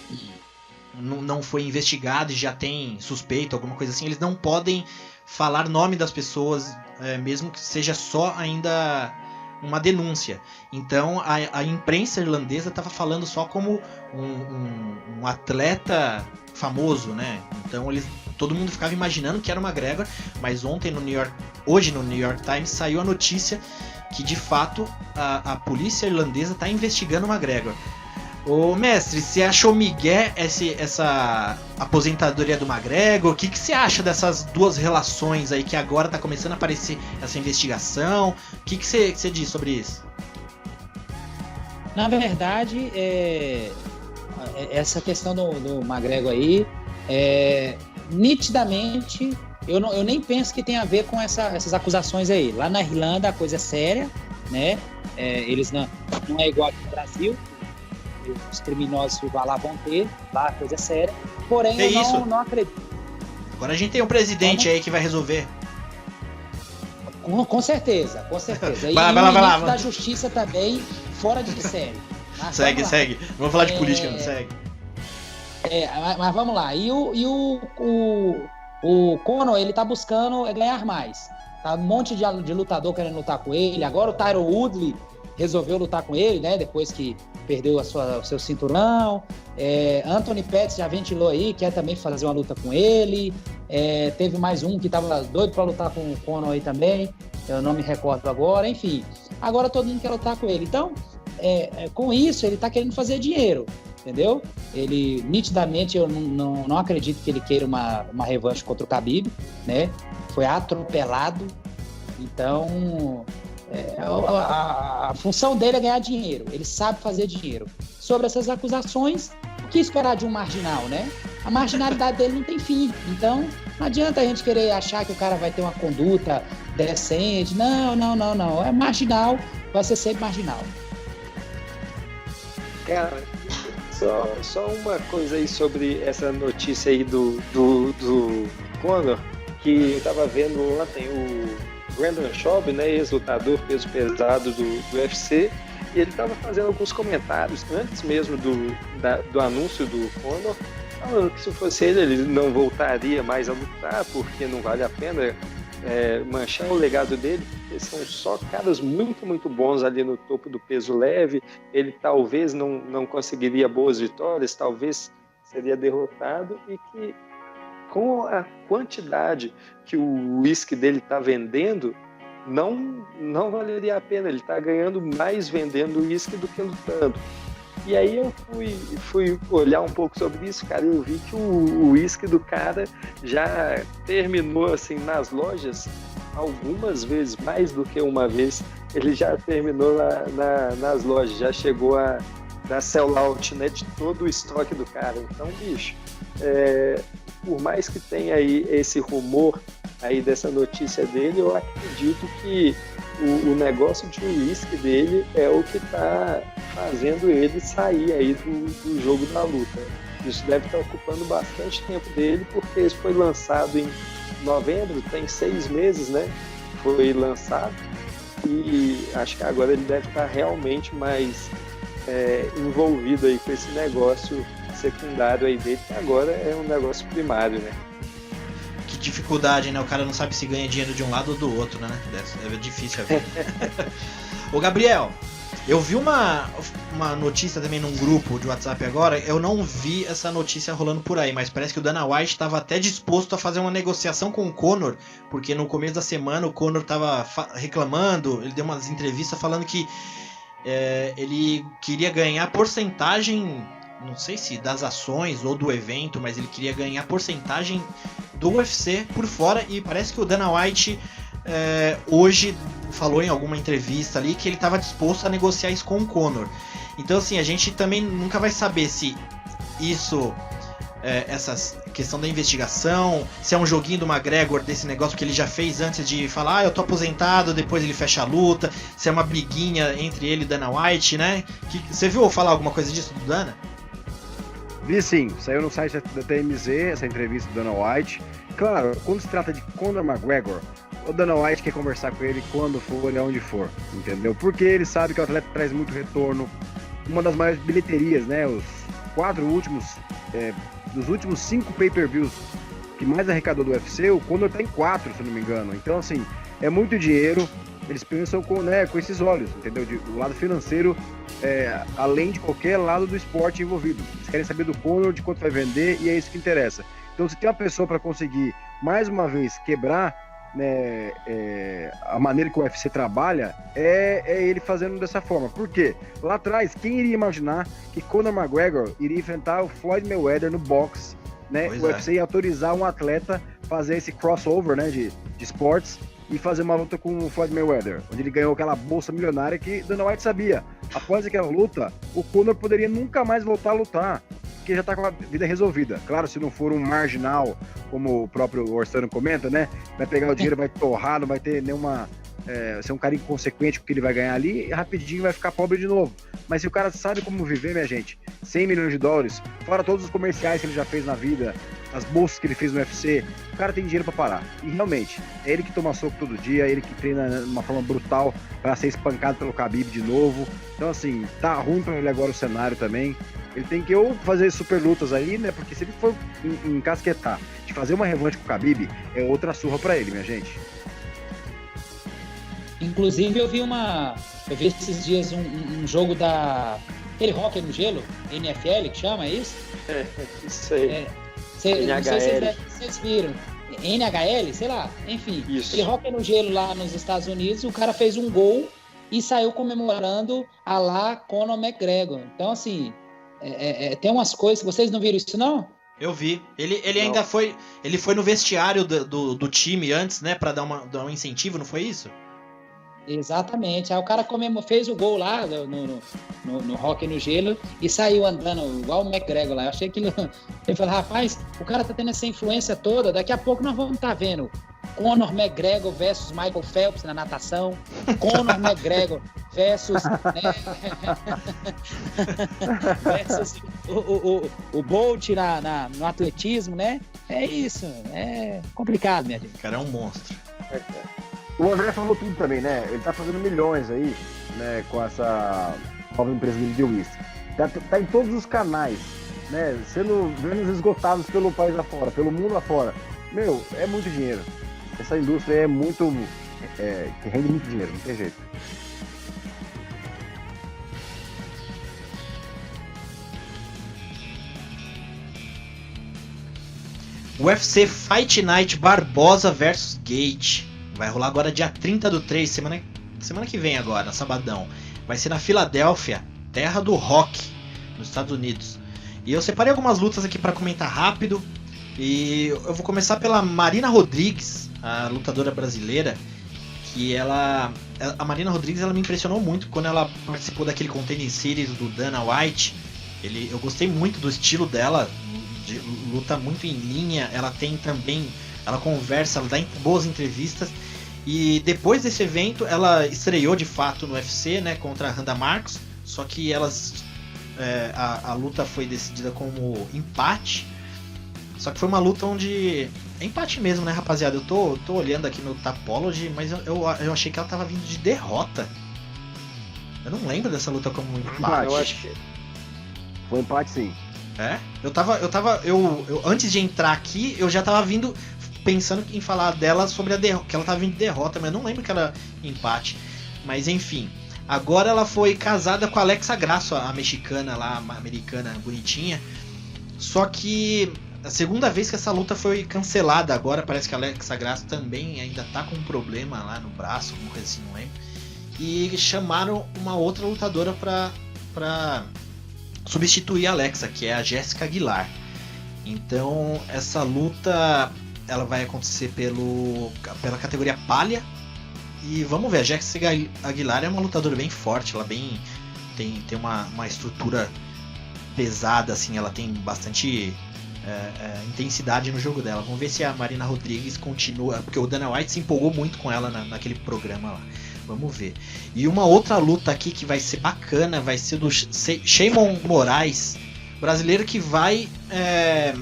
investigado e já tem suspeito, alguma coisa assim, eles não podem falar nome das pessoas, mesmo que seja só ainda uma denúncia. Então a imprensa irlandesa estava falando só como um atleta famoso, né? Então todo mundo ficava imaginando que era o McGregor, mas hoje no New York Times saiu a notícia que de fato a polícia irlandesa está investigando o McGregor. Ô mestre, você achou migué essa aposentadoria do McGregor? O que você acha dessas duas relações aí que agora tá começando a aparecer essa investigação? O que você diz sobre isso? Na verdade, essa questão do McGregor aí, nitidamente, eu nem penso que tem a ver com essas acusações aí. Lá na Irlanda a coisa é séria, né? Eles não é igual aqui no Brasil. Os criminosos que lá vão ter, lá a coisa é séria. Porém, eu não acredito. Agora a gente tem um presidente aí que vai resolver. Com certeza, com certeza. E vai o lá. da justiça também, fora de série. Mas segue. Não vou falar de política, não segue. Mas vamos lá. E o Conor, ele tá buscando ganhar mais. Tá um monte de lutador querendo lutar com ele. Agora o Tyron Woodley resolveu lutar com ele, né? Depois que perdeu o seu cinturão. Anthony Pettis já ventilou aí, quer também fazer uma luta com ele. Teve mais um que estava doido para lutar com o Conor aí também. Eu não me recordo agora. Enfim, agora todo mundo quer lutar com ele. Então, com isso, ele está querendo fazer dinheiro, entendeu? Ele, nitidamente, eu não acredito que ele queira uma revanche contra o Khabib, né? Foi atropelado. Então, a função dele é ganhar dinheiro. Ele sabe fazer dinheiro. Sobre essas acusações, o que esperar de um marginal, né? A marginalidade dele não tem fim. Então, não adianta a gente querer achar que o cara vai ter uma conduta decente. Não. É marginal, vai ser sempre marginal. Cara, só uma coisa aí sobre essa notícia aí do Conor, que eu tava vendo ontem o Brandon Schaub, né, ex-lutador peso pesado do UFC, e ele estava fazendo alguns comentários antes mesmo do anúncio do Conor, falando que se fosse ele não voltaria mais a lutar, porque não vale a pena manchar o legado dele, porque são só caras muito, muito bons ali no topo do peso leve. Ele talvez não conseguiria boas vitórias, talvez seria derrotado, e que com a quantidade que o whisky dele está vendendo, não valeria a pena. Ele está ganhando mais vendendo whisky do que lutando. E aí eu fui olhar um pouco sobre isso, cara, e eu vi que o whisky do cara já terminou assim nas lojas algumas vezes, mais do que uma vez. Ele já terminou nas lojas, já chegou a dar sell-out, né, de todo o estoque do cara. Então, bicho, por mais que tenha aí esse rumor aí dessa notícia dele, eu acredito que o negócio de uísque dele é o que está fazendo ele sair aí do jogo da luta. Isso deve estar ocupando bastante tempo dele, porque isso foi lançado em novembro, tem 6 meses, né? Foi lançado, e acho que agora ele deve estar realmente mais envolvido aí com esse negócio secundário aí dele, que agora é um negócio primário, né? Que dificuldade, né? O cara não sabe se ganha dinheiro de um lado ou do outro, né? É difícil a vida. Ô, Gabriel, eu vi uma notícia também num grupo de WhatsApp agora. Eu não vi essa notícia rolando por aí, mas parece que o Dana White estava até disposto a fazer uma negociação com o Conor, porque no começo da semana o Conor estava reclamando, ele deu umas entrevistas falando que ele queria ganhar porcentagem, não sei se das ações ou do evento, mas ele queria ganhar porcentagem do UFC por fora, e parece que o Dana White hoje falou em alguma entrevista ali que ele estava disposto a negociar isso com o Conor. Então assim, a gente também nunca vai saber se isso, essa questão da investigação, se é um joguinho do McGregor, desse negócio que ele já fez antes de falar, eu tô aposentado, depois ele fecha a luta, se é uma briguinha entre ele e Dana White, né? Você viu falar alguma coisa disso do Dana? Vi sim, saiu no site da TMZ essa entrevista do Dana White. Claro, quando se trata de Conor McGregor, o Dana White quer conversar com ele quando for e aonde for, entendeu? Porque ele sabe que o atleta traz muito retorno. Uma das maiores bilheterias, né? Os 4 últimos, dos últimos 5 pay-per-views que mais arrecadou do UFC, o Conor tá em 4, se não me engano. Então, assim, é muito dinheiro. Eles pensam com esses olhos, entendeu? O lado financeiro, além de qualquer lado do esporte envolvido. Eles querem saber do Conor, de quanto vai vender, e é isso que interessa. Então, se tem uma pessoa para conseguir, mais uma vez, quebrar, né, a maneira que o UFC trabalha, é ele fazendo dessa forma. Por quê? Lá atrás, quem iria imaginar que Conor McGregor iria enfrentar o Floyd Mayweather no boxe, né? O UFC ia autorizar um atleta fazer esse crossover, né, de esportes, e fazer uma luta com o Floyd Mayweather, onde ele ganhou aquela bolsa milionária que Dana White sabia. Após aquela luta, o Conor poderia nunca mais voltar a lutar, porque já tá com a vida resolvida. Claro, se não for um marginal, como o próprio Orsano comenta, né? Vai pegar o dinheiro, vai torrar, não vai ter nenhuma... ser um cara inconsequente com o que ele vai ganhar ali, e rapidinho vai ficar pobre de novo. Mas se o cara sabe como viver, minha gente, 100 milhões de dólares, fora todos os comerciais que ele já fez na vida, as bolsas que ele fez no UFC, o cara tem dinheiro pra parar. E realmente, é ele que toma soco todo dia, é ele que treina de uma forma brutal pra ser espancado pelo Khabib de novo. Então assim, tá ruim pra ele agora o cenário também. Ele tem que ou fazer super lutas aí, né? Porque se ele for encasquetar de fazer uma revanche com o Khabib, é outra surra pra ele, minha gente. Inclusive eu vi esses dias um jogo da... aquele hóquei no gelo, NFL que chama, é isso? Isso aí. Não sei se vocês viram. NHL, sei lá, enfim. Isso. Aquele hóquei no gelo lá nos Estados Unidos, o cara fez um gol e saiu comemorando a lá Conor McGregor. Então assim, tem umas coisas, vocês não viram isso não? Eu vi. Ele ainda foi no vestiário do time antes, né, pra dar um incentivo, não foi isso? Exatamente. Aí o cara fez o gol lá no hóquei no gelo e saiu andando igual o McGregor lá. Eu achei que ele falou, rapaz, o cara tá tendo essa influência toda, daqui a pouco nós vamos estar vendo Conor McGregor versus Michael Phelps na natação, Conor McGregor versus, versus o Bolt no atletismo, né? É isso, é complicado, minha gente. O cara é um monstro. O André falou tudo também, né? Ele tá fazendo milhões aí, né, com essa nova empresa dele de whisky. Tá em todos os canais, né? Sendo vendas esgotados pelo país afora, pelo mundo afora. Meu, é muito dinheiro. Essa indústria é muito... que rende muito dinheiro, não tem jeito. UFC Fight Night Barbosa vs Gate. Vai rolar agora dia 30/3, semana que vem agora, sabadão. Vai ser na Filadélfia, terra do rock, nos Estados Unidos. E eu separei algumas lutas aqui para comentar rápido. E eu vou começar pela Marina Rodrigues, a lutadora brasileira. A Marina Rodrigues, ela me impressionou muito quando ela participou daquele Contender Series do Dana White. Eu gostei muito do estilo dela, de luta muito em linha. Ela conversa, ela dá boas entrevistas. E depois desse evento, ela estreou de fato no UFC, né, contra a Randa Marcos. Só que a luta foi decidida como empate. Só que foi uma luta onde... É empate mesmo, né, rapaziada? Eu tô olhando aqui no Tapology, mas eu achei que ela tava vindo de derrota. Eu não lembro dessa luta como empate. Eu acho que... Foi empate, sim. É? Eu antes de entrar aqui, eu já tava vindo pensando em falar dela sobre que ela tava vindo de derrota, mas eu não lembro que era empate. Mas enfim, agora ela foi casada com a Alexa Grasso, a mexicana lá, a americana bonitinha. Só que a segunda vez que essa luta foi cancelada agora, parece que a Alexa Grasso também ainda tá com um problema lá no braço, alguma coisa assim, não lembro. E chamaram uma outra lutadora pra substituir a Alexa, que é a Jéssica Aguilar. Então essa luta ela vai acontecer pela categoria palha. E vamos ver, a Jéssica Aguilar é uma lutadora bem forte, ela tem uma estrutura pesada, assim, ela tem bastante intensidade no jogo dela. Vamos ver se a Marina Rodrigues continua, porque o Dana White se empolgou muito com ela naquele programa lá. Vamos ver. E uma outra luta aqui que vai ser bacana, vai ser do Sheymon Moraes, brasileiro, que vai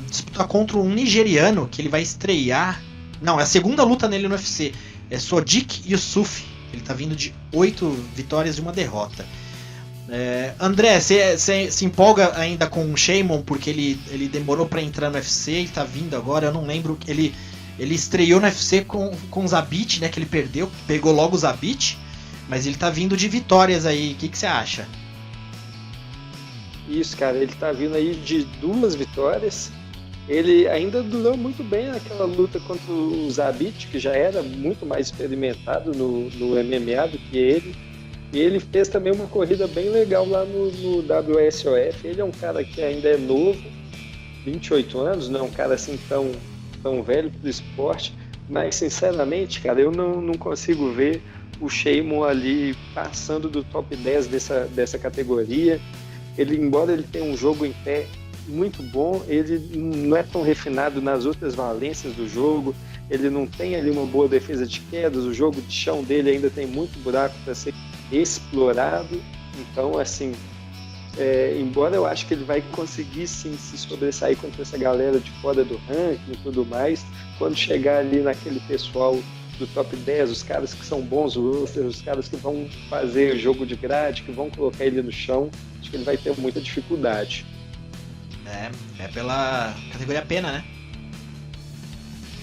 disputar contra um nigeriano, que ele vai estrear... Não, é a segunda luta nele no UFC. É Sodiq Yusufi. Ele tá vindo de 8 vitórias e 1 derrota. André, você se empolga ainda com o Sheymon, porque ele demorou pra entrar no UFC, ele tá vindo agora, eu não lembro... Ele estreou no UFC com o Zabit, né, que ele pegou logo o Zabit, mas ele tá vindo de vitórias aí, o que você acha? Isso, cara, ele tá vindo aí de 2 vitórias, ele ainda durou muito bem naquela luta contra o Zabit, que já era muito mais experimentado no MMA do que ele, e ele fez também uma corrida bem legal lá no WSOF. Ele é um cara que ainda é novo, 28 anos, não é um cara assim tão velho pro esporte, mas sinceramente, cara, eu não consigo ver o Sheymon ali passando do top 10 dessa categoria. Embora ele tenha um jogo em pé muito bom, ele não é tão refinado nas outras valências do jogo, ele não tem ali uma boa defesa de quedas, o jogo de chão dele ainda tem muito buraco para ser explorado. Então, assim, embora eu acho que ele vai conseguir sim se sobressair contra essa galera de fora do ranking e tudo mais, quando chegar ali naquele pessoal do top 10, os caras que são bons rosters, os caras que vão fazer jogo de grade, que vão colocar ele no chão, acho que ele vai ter muita dificuldade. É pela categoria pena, né?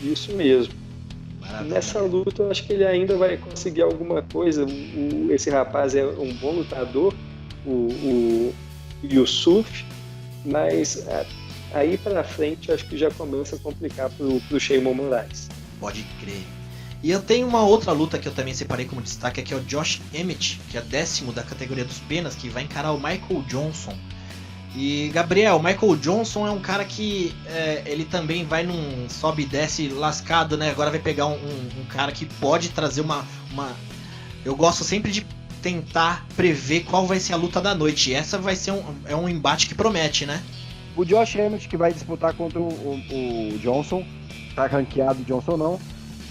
Isso mesmo. Maravilha. Nessa luta eu acho que ele ainda vai conseguir alguma coisa. Esse rapaz é um bom lutador, o Yusuf, mas aí pra frente acho que já começa a complicar pro Sheymon Moraes. Pode crer. E eu tenho uma outra luta que eu também separei como destaque, que é o Josh Emmett, que é 10º da categoria dos penas, que vai encarar o Michael Johnson. E, Gabriel, o Michael Johnson é um cara que ele também vai num sobe e desce lascado, né? Agora vai pegar um cara que pode trazer uma... Eu gosto sempre de tentar prever qual vai ser a luta da noite. E essa vai ser um embate que promete, né? O Josh Emmett, que vai disputar contra o Johnson, tá ranqueado o Johnson não.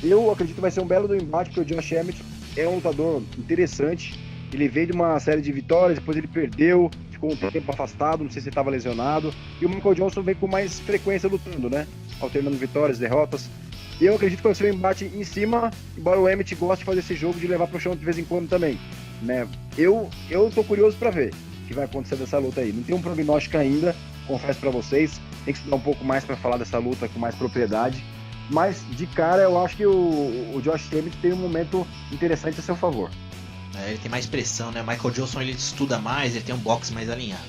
Eu acredito que vai ser um belo do embate, porque o Josh Emmett é um lutador interessante. Ele veio de uma série de vitórias, depois ele perdeu, ficou um tempo afastado, não sei se ele estava lesionado. E o Michael Johnson vem com mais frequência lutando, né? Alternando vitórias, derrotas. E eu acredito que vai ser um embate em cima, embora o Emmett goste de fazer esse jogo de levar pro chão de vez em quando também, né? Eu tô curioso para ver o que vai acontecer dessa luta aí. Não tem um prognóstico ainda, confesso para vocês. Tem que estudar um pouco mais para falar dessa luta com mais propriedade. Mas, de cara, eu acho que o Josh Emmett tem um momento interessante a seu favor. Ele tem mais pressão, né? O Michael Johnson, ele estuda mais, ele tem um boxe mais alinhado.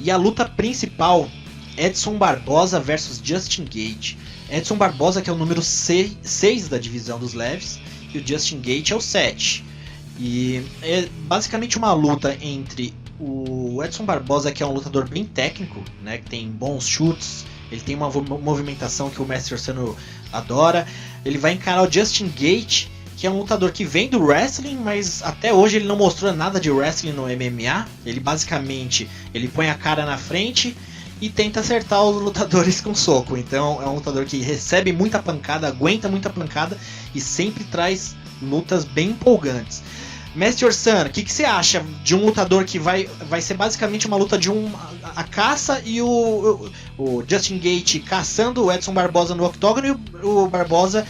E a luta principal, Edson Barbosa versus Justin Gaethje. Edson Barbosa, que é o número 6 da divisão dos leves, e o Justin Gaethje é o 7. E é basicamente uma luta entre o Edson Barbosa, que é um lutador bem técnico, né? Que tem bons chutes, ele tem uma movimentação que o Mestre Orsano adora. Ele vai encarar o Justin Gaethje, que é um lutador que vem do wrestling, mas até hoje ele não mostrou nada de wrestling no MMA. Ele basicamente, ele põe a cara na frente e tenta acertar os lutadores com soco. Então é um lutador que recebe muita pancada, aguenta muita pancada e sempre traz lutas bem empolgantes. Mestre Orsan, o que você acha de um lutador que vai ser basicamente uma luta de a caça e o Justin Gaethje caçando o Edson Barboza no octógono e o Barbosa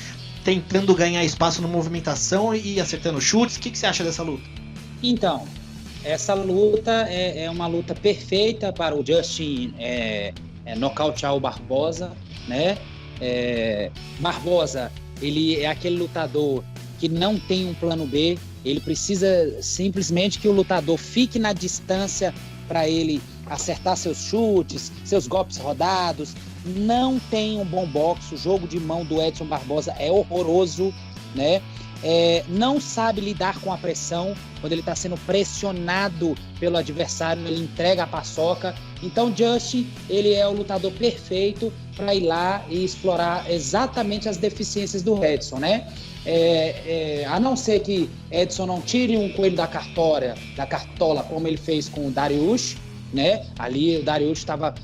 tentando ganhar espaço na movimentação e acertando chutes? O que você acha dessa luta? Então, essa luta é uma luta perfeita para o Justin nocautear o Barboza, né? Barboza, ele é aquele lutador que não tem um plano B, ele precisa simplesmente que o lutador fique na distância para ele acertar seus chutes, seus golpes rodados. Não tem um bom boxe, o jogo de mão do Edson Barboza é horroroso, né? Não sabe lidar com a pressão. Quando ele está sendo pressionado pelo adversário, ele entrega a paçoca. Então Justin, ele é o lutador perfeito para ir lá e explorar exatamente as deficiências do Edson, né? A não ser que Edson não tire um coelho da cartola, como ele fez com o Dariush, né? Ali o Dariush estava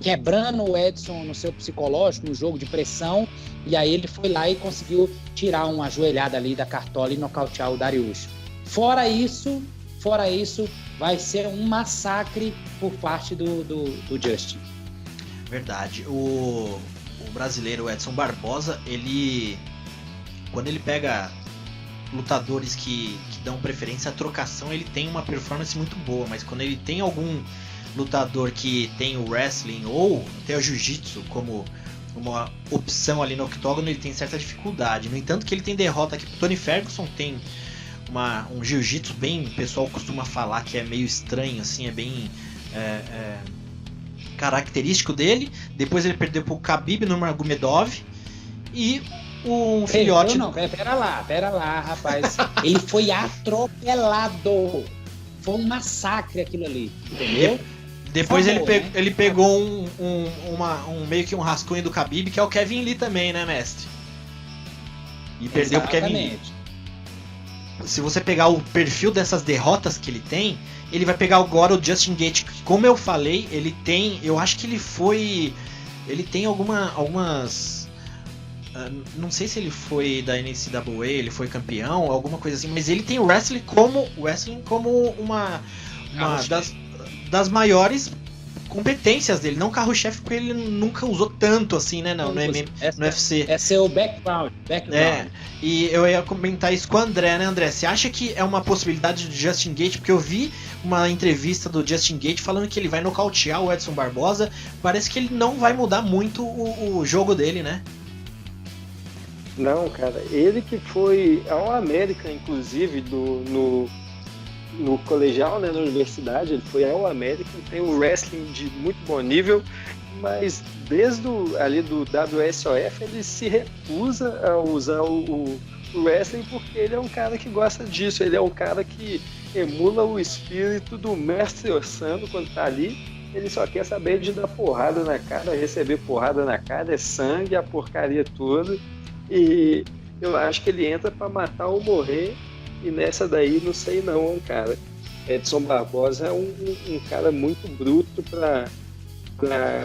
quebrando o Edson no seu psicológico, no jogo de pressão, e aí ele foi lá e conseguiu tirar uma joelhada ali da cartola e nocautear o Dariush. Fora isso, vai ser um massacre por parte do Justin. Verdade. O brasileiro Edson Barboza, quando ele pega lutadores que dão preferência à trocação, ele tem uma performance muito boa, mas quando ele tem algum lutador que tem o wrestling ou até o jiu-jitsu como uma opção ali no octógono, ele tem certa dificuldade. No entanto, que ele tem derrota aqui pro Tony Ferguson, tem um jiu-jitsu bem, o pessoal costuma falar que é meio estranho, assim, é bem característico dele. Depois ele perdeu pro Khabib Nurmagomedov e um filhote... Não, pera lá, rapaz. Ele foi atropelado. Foi um massacre aquilo ali, entendeu? Depois ele pegou um meio que um rascunho do Khabib, que é o Kevin Lee também, né, mestre? E perdeu pro Kevin Lee. Se você pegar o perfil dessas derrotas que ele tem, ele vai pegar agora o Justin Gaethje, que, como eu falei, ele tem... Eu acho que ele tem algumas... Não sei se ele foi da NCAA, ele foi campeão, alguma coisa assim, mas ele tem o wrestling como uma das maiores competências dele, não carro-chefe, porque ele nunca usou tanto assim, né, no UFC. É seu background. E eu ia comentar isso com o André, né, André? Você acha que é uma possibilidade do Justin Gaethje? Porque eu vi uma entrevista do Justin Gaethje falando que ele vai nocautear o Edson Barboza. Parece que ele não vai mudar muito o jogo dele, né? Não, cara, ele que foi ao América, inclusive, no colegial, né, na universidade, ele foi ao América, tem um wrestling de muito bom nível, mas desde ali do WSOF ele se recusa a usar o wrestling porque ele é um cara que gosta disso, ele é um cara que emula o espírito do mestre Orsano quando tá ali. Ele só quer saber de dar porrada na cara, receber porrada na cara, é sangue, a porcaria toda. E eu acho que ele entra para matar ou morrer, e nessa daí não sei não, cara. Edson Barboza é um cara muito bruto para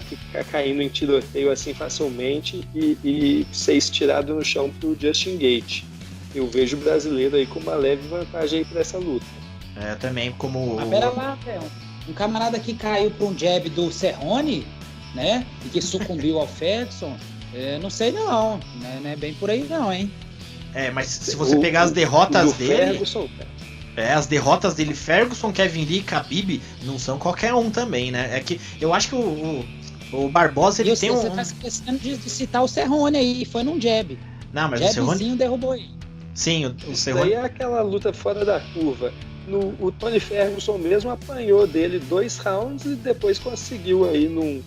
ficar caindo em tiroteio assim facilmente e ser estirado no chão pro Justin Gaethje. Eu vejo o brasileiro aí com uma leve vantagem aí para essa luta. Também como... Mas pera lá, um camarada que caiu para um jab do Cerrone, né, e que sucumbiu ao Ferguson, não sei não é bem por aí não, hein? Mas se você pegar as derrotas dele... Ferguson, as derrotas dele, Ferguson, Kevin Lee e Khabib, não são qualquer um também, né? É que eu acho que o Barboza, ele tem Você tá esquecendo de citar o Cerrone aí, foi num jab. Não, mas Jabzinho o Cerrone... derrubou ele. Sim, o Isso Cerrone... aí é aquela luta fora da curva. O Tony Ferguson mesmo apanhou dele 2 rounds e depois conseguiu aí num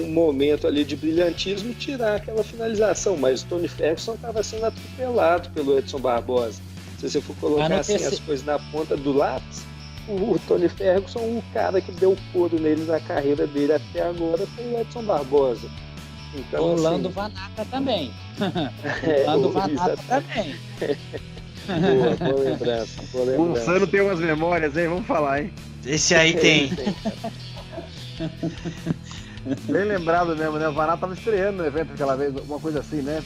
momento ali de brilhantismo tirar aquela finalização, mas o Tony Ferguson estava sendo atropelado pelo Edson Barbosa. Se você for colocar assim as coisas na ponta do lápis, o Tony Ferguson, o cara que deu couro nele na carreira dele até agora foi o Edson Barbosa. Então, o Lando Vanata também. O Lando Vanata também. Boa lembrança. O Sano tem umas memórias, hein? Vamos falar, hein? Esse aí tem. Bem lembrado mesmo, né? O Vará tava estreando no evento aquela vez, uma coisa assim, né?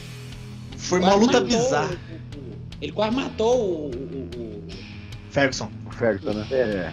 Foi uma luta bizarra. Ele quase matou o Ferguson. O Ferguson, né? É.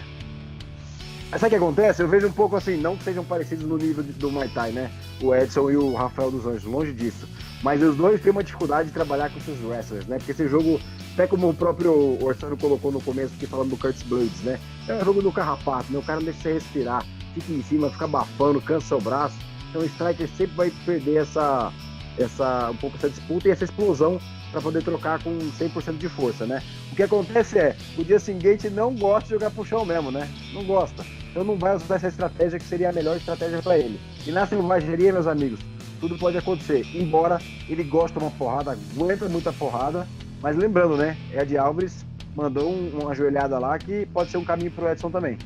Mas sabe o que acontece? Eu vejo um pouco assim, não que sejam parecidos no nível do Muay Thai, né? O Edson e o Rafael dos Anjos, longe disso. Mas os dois têm uma dificuldade de trabalhar com esses wrestlers, né? Porque esse jogo, até como o próprio Orsano colocou no começo aqui falando do Curtis Blades, né? É um jogo do carrapato, né? O cara não deixa você respirar, fica em cima, fica abafando, cansa o braço. Então o striker sempre vai perder um pouco essa disputa e essa explosão para poder trocar com 100% de força, né? O que acontece é, o Justin Gaethje não gosta de jogar pro chão mesmo, né? Não gosta. Então não vai usar essa estratégia que seria a melhor estratégia para ele. E na selvageria, meus amigos, tudo pode acontecer. Embora ele goste de uma porrada, aguenta muita porrada, mas lembrando, né? Ed Alvarez mandou uma ajoelhada lá que pode ser um caminho pro Edson também.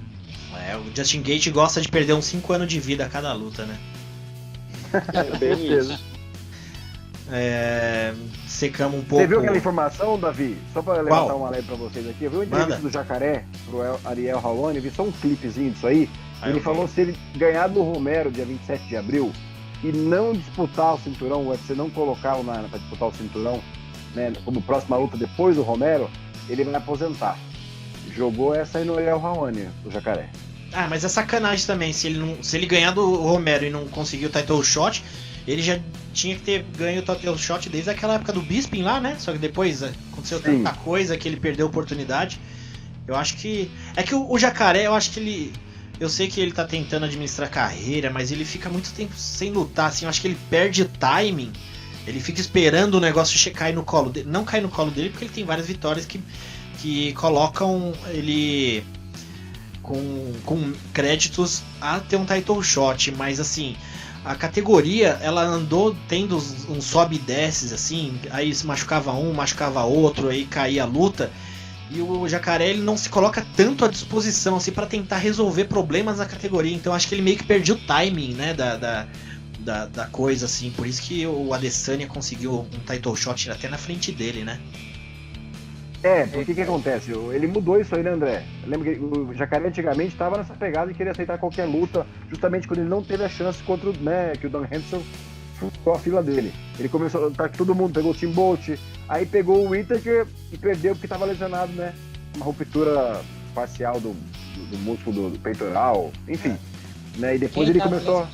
É, o Justin Gaethje gosta de perder uns 5 anos de vida a cada luta, né? É bem isso. Secamos um pouco. Você viu aquela informação, Davi? Só para levantar uma leve para vocês aqui. Eu vi uma entrevista do Jacaré pro Ariel Helwani, vi só um clipezinho disso aí. Ele falou se ele ganhar do Romero dia 27 de abril e não disputar o cinturão, o UFC não colocar o Nana para disputar o cinturão, né, como próxima luta depois do Romero, ele vai aposentar. Jogou essa aí no Ariel Helwani, o Jacaré. Ah, mas é sacanagem também. Se ele ganhar do Romero e não conseguir o title shot, ele já tinha que ter ganho o title shot desde aquela época do Bisping lá, né? Só que depois aconteceu tanta coisa que ele perdeu a oportunidade. Eu acho que... É que o Jacaré, eu acho que ele... Eu sei que ele tá tentando administrar carreira, mas ele fica muito tempo sem lutar, assim. Eu acho que ele perde o timing. Ele fica esperando o negócio cair no colo dele. Não cair no colo dele, porque ele tem várias vitórias que colocam ele com créditos a ter um title shot. Mas, assim... A categoria, ela andou tendo uns sobe e desces, assim, aí se machucava um, machucava outro, aí caía a luta, e o Jacaré, ele não se coloca tanto à disposição, assim, para tentar resolver problemas da categoria, então acho que ele meio que perdeu o timing, né, da coisa, assim, por isso que o Adesanya conseguiu um title shot até na frente dele, né. Porque o que acontece? Ele mudou isso aí, né, André? Lembra que o Jacaré antigamente estava nessa pegada de querer aceitar qualquer luta, justamente quando ele não teve a chance contra o, né, que o Dan Henderson ficou a fila dele. Ele começou a lutar com todo mundo, pegou o Tim Bolt, aí pegou o Whittaker e perdeu porque estava lesionado, né? Uma ruptura facial do músculo do peitoral, enfim. Né? E depois ele começou...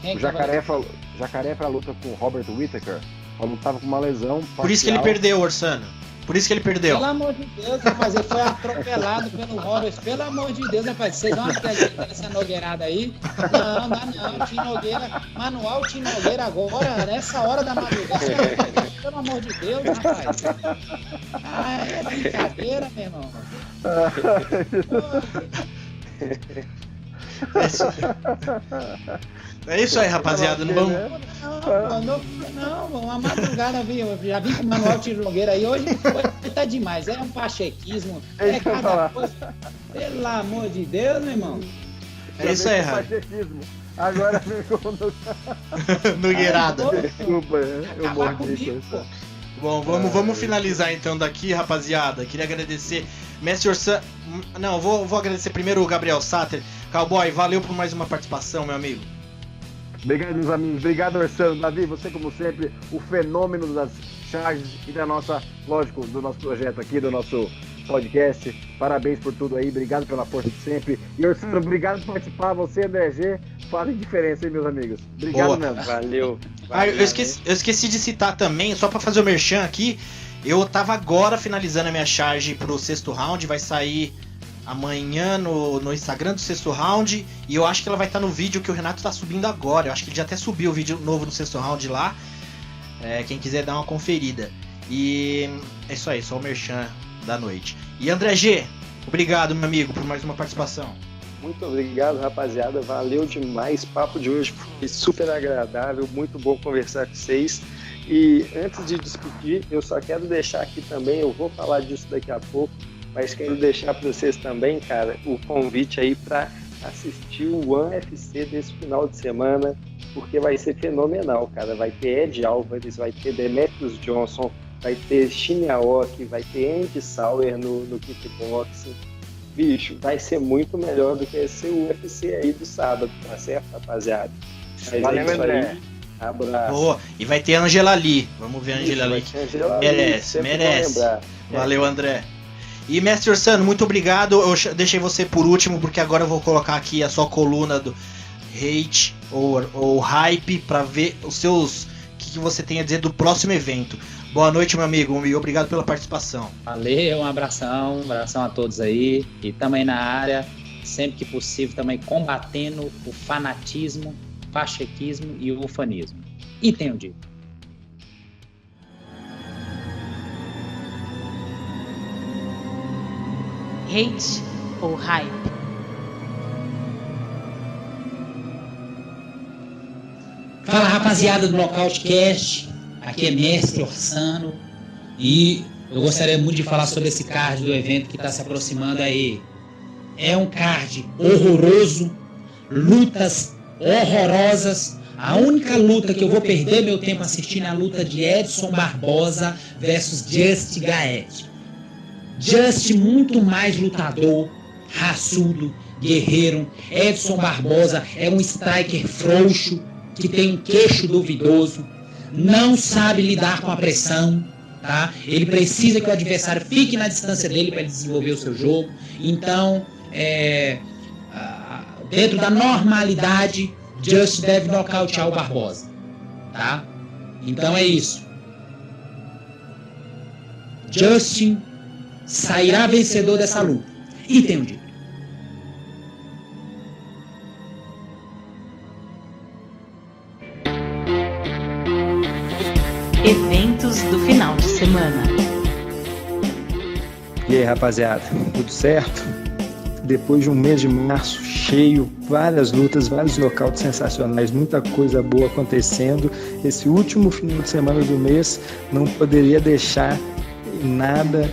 O Jacaré pra luta com o Robert Whittaker, falou que estava com uma lesão facial. Por isso que ele perdeu, Orsano. Por isso que ele perdeu. Pelo amor de Deus, rapaz, ele foi atropelado pelo Robert. Pelo amor de Deus, rapaz, vocês vão acreditar nessa Nogueirada aí? Não, não, Tim Nogueira, manual Tim Nogueira agora, nessa hora da madrugada. Pelo amor de Deus, rapaz. Ah, é brincadeira, meu irmão. É isso aí, rapaziada. Não vamos... Não, a madrugada já vi com o manual Tim Nogueira aí. Hoje tá demais. É um pachequismo. É cada coisa. Pelo amor de Deus, meu irmão. É isso aí, pachequismo. Agora Nogueirada. Desculpa, eu morri. Bom, vamos finalizar então daqui, rapaziada. Queria agradecer Mestre Orsan. Não, vou agradecer primeiro o Gabriel Satter. Cowboy, valeu por mais uma participação, meu amigo. Obrigado, meus amigos. Obrigado, Orsano. Davi, você, como sempre, o fenômeno das charges e da nossa, lógico, do nosso projeto aqui, do nosso podcast. Parabéns por tudo aí. Obrigado pela força de sempre. E, Orsano, obrigado por participar. Você e André G fazem diferença, hein, meus amigos. Obrigado mesmo. Valeu. Eu esqueci de citar também, só pra fazer o merchan aqui. Eu tava agora finalizando a minha charge pro sexto round. Vai sair amanhã no Instagram do sexto round. E eu acho que ela vai estar no vídeo que o Renato tá subindo agora. Eu acho que ele já até subiu o vídeo novo do sexto round lá. Quem quiser dar uma conferida. E é isso aí, só o merchan da noite. E André G, obrigado, meu amigo, por mais uma participação. Muito obrigado, rapaziada. Valeu demais. Papo de hoje foi super agradável. Muito bom conversar com vocês. E antes de despedir, eu só quero deixar aqui também, eu vou falar disso daqui a pouco, mas quero deixar para vocês também, cara, o convite aí para assistir o One UFC desse final de semana, porque vai ser fenomenal, cara. Vai ter Ed Alvarez, vai ter Demetrius Johnson, vai ter Shin Aoki, vai ter Andy Sauer no kickboxing. bicho, vai ser muito melhor do que esse UFC aí do sábado, tá certo, rapaziada? Mas Valeu, André. Abraço. Boa. E vai ter Angela Lee. Vamos ver a Angela Lee. Merece. Valeu, André. E Mestre Orsano, muito obrigado. Eu deixei você por último, porque agora eu vou colocar aqui a sua coluna do hate ou hype para ver os seus. O que você tem a dizer do próximo evento. Boa noite, meu amigo, e obrigado pela participação. Valeu, um abração a todos aí. E também na área, sempre que possível, também combatendo o fanatismo, pachequismo e o ufanismo. E tenho dito. Hate ou hype? Fala, rapaziada do Nocautecast, aqui é Mestre Orsano e eu gostaria muito de falar sobre esse card do evento que está se aproximando aí. É um card horroroso, lutas horrorosas. A única luta que eu vou perder meu tempo assistindo é a luta de Edson Barbosa versus Just Gaeth. Just muito mais lutador, raçudo, guerreiro. Edson Barbosa é um striker frouxo, que tem um queixo duvidoso, não sabe lidar com a pressão, tá? Ele precisa que o adversário fique na distância dele para desenvolver o seu jogo. Então, dentro da normalidade, Just deve nocautear o Barbosa, tá? Então é isso. Justin sairá vencedor dessa luta. E tem um dito. Eventos do final de semana. E aí, rapaziada, tudo certo? Depois de um mês de março cheio, várias lutas, vários nocautes sensacionais, muita coisa boa acontecendo, esse último final de semana do mês não poderia deixar nada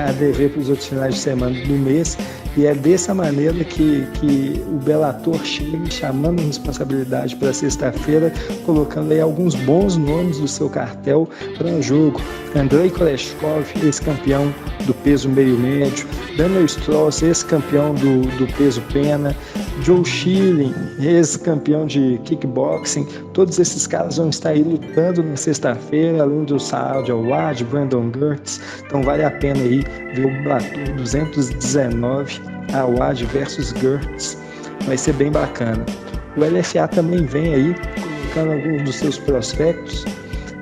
a dever para os outros finais de semana do mês, e é dessa maneira que o Bellator chega chamando responsabilidade para sexta-feira, colocando aí alguns bons nomes do seu cartel para o jogo. Andrei Koleshkov, ex-campeão do peso meio-médio, Daniel Strauss, ex-campeão do peso pena, Joe Schilling, ex-campeão de kickboxing. Todos esses caras vão estar aí lutando na sexta-feira, além do Saad Awad, Brandon Girtz. Então vale a pena aí ver o Bellator 219, Awad versus Girtz. Vai ser bem bacana. O LFA também vem aí colocando alguns dos seus prospectos.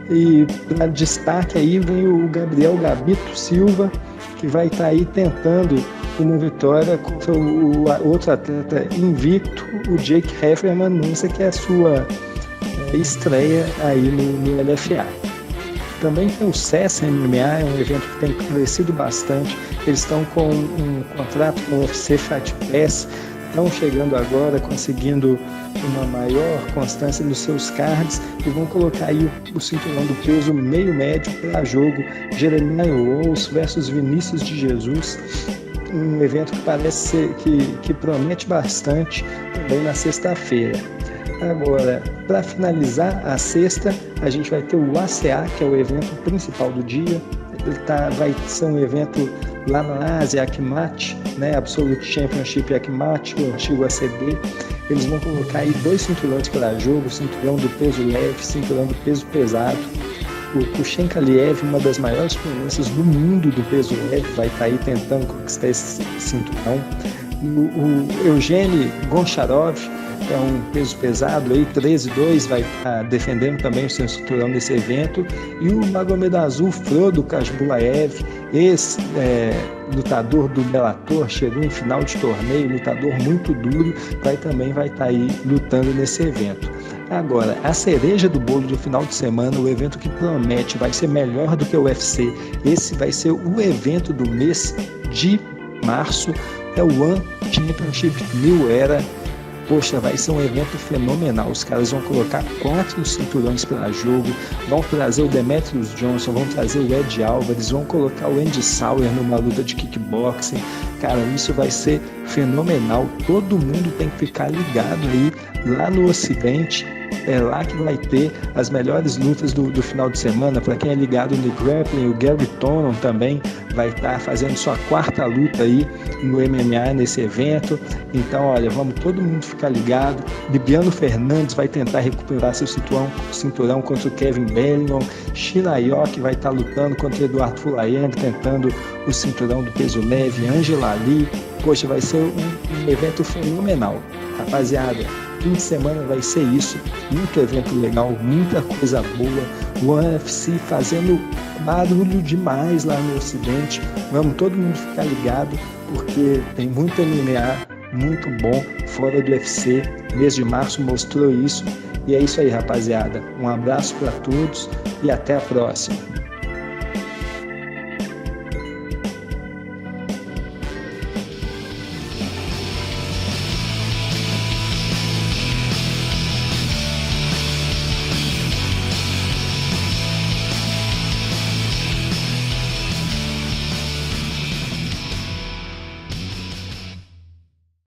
E para destaque aí vem o Gabriel Gabito Silva, que vai estar aí tentando uma vitória contra o outro atleta invicto, o Jake Hefferman, nessa que é a sua estreia aí no LFA. Também tem o CESA MMA, é um evento que tem crescido bastante. Eles estão com um contrato com o UFC Fight Pass, estão chegando agora, conseguindo uma maior constância nos seus cards e vão colocar aí o cinturão do peso meio-médio para jogo Jeremiah Owens versus Vinícius de Jesus, um evento que parece ser que promete bastante também na sexta-feira. Agora, para finalizar a sexta, a gente vai ter o ACA, que é o evento principal do dia. Vai ser um evento lá na Ásia, Akmat, né? Absolute Championship Akmat, o antigo ACB. Eles vão colocar aí 2 cinturões para jogo, o cinturão do peso leve, cinturão do peso pesado. O Kushenka Liev, uma das maiores promessas do mundo do peso leve, vai estar aí tentando conquistar esse cinturão. O Eugênio Goncharov, é um peso pesado, aí 13-2, vai estar defendendo também o seu cinturão nesse evento. E o Magomedazul Frodo Khasbulaev, lutador do Bellator, chegou em final de torneio, lutador muito duro, também vai estar aí lutando nesse evento. Agora, a cereja do bolo do final de semana, o evento que promete vai ser melhor do que o UFC, esse vai ser o evento do mês de março, é o One Championship New Era. Poxa, vai ser um evento fenomenal. Os caras vão colocar 4 cinturões para jogo, vão trazer o Demetrius Johnson, vão trazer o Ed Álvares, vão colocar o Andy Sauer numa luta de kickboxing. Cara, isso vai ser fenomenal. Todo mundo tem que ficar ligado aí lá no Ocidente. É lá que vai ter as melhores lutas do final de semana. Para quem é ligado no grappling, o Gary Tonon também vai estar fazendo sua 4ª luta aí no MMA nesse evento. Então, olha, vamos todo mundo ficar ligado. Bibiano Fernandes vai tentar recuperar seu cinturão contra o Kevin Bellingham. Shirayok vai estar lutando contra o Eduardo Fulayang, tentando o cinturão do peso leve. Angela Lee. Poxa, vai ser um evento fenomenal. Rapaziada, fim de semana vai ser isso. Muito evento legal, muita coisa boa. O UFC fazendo barulho demais lá no Ocidente. Vamos todo mundo ficar ligado, porque tem muito MMA, muito bom, fora do UFC. Mês de março mostrou isso. E é isso aí, rapaziada. Um abraço para todos e até a próxima.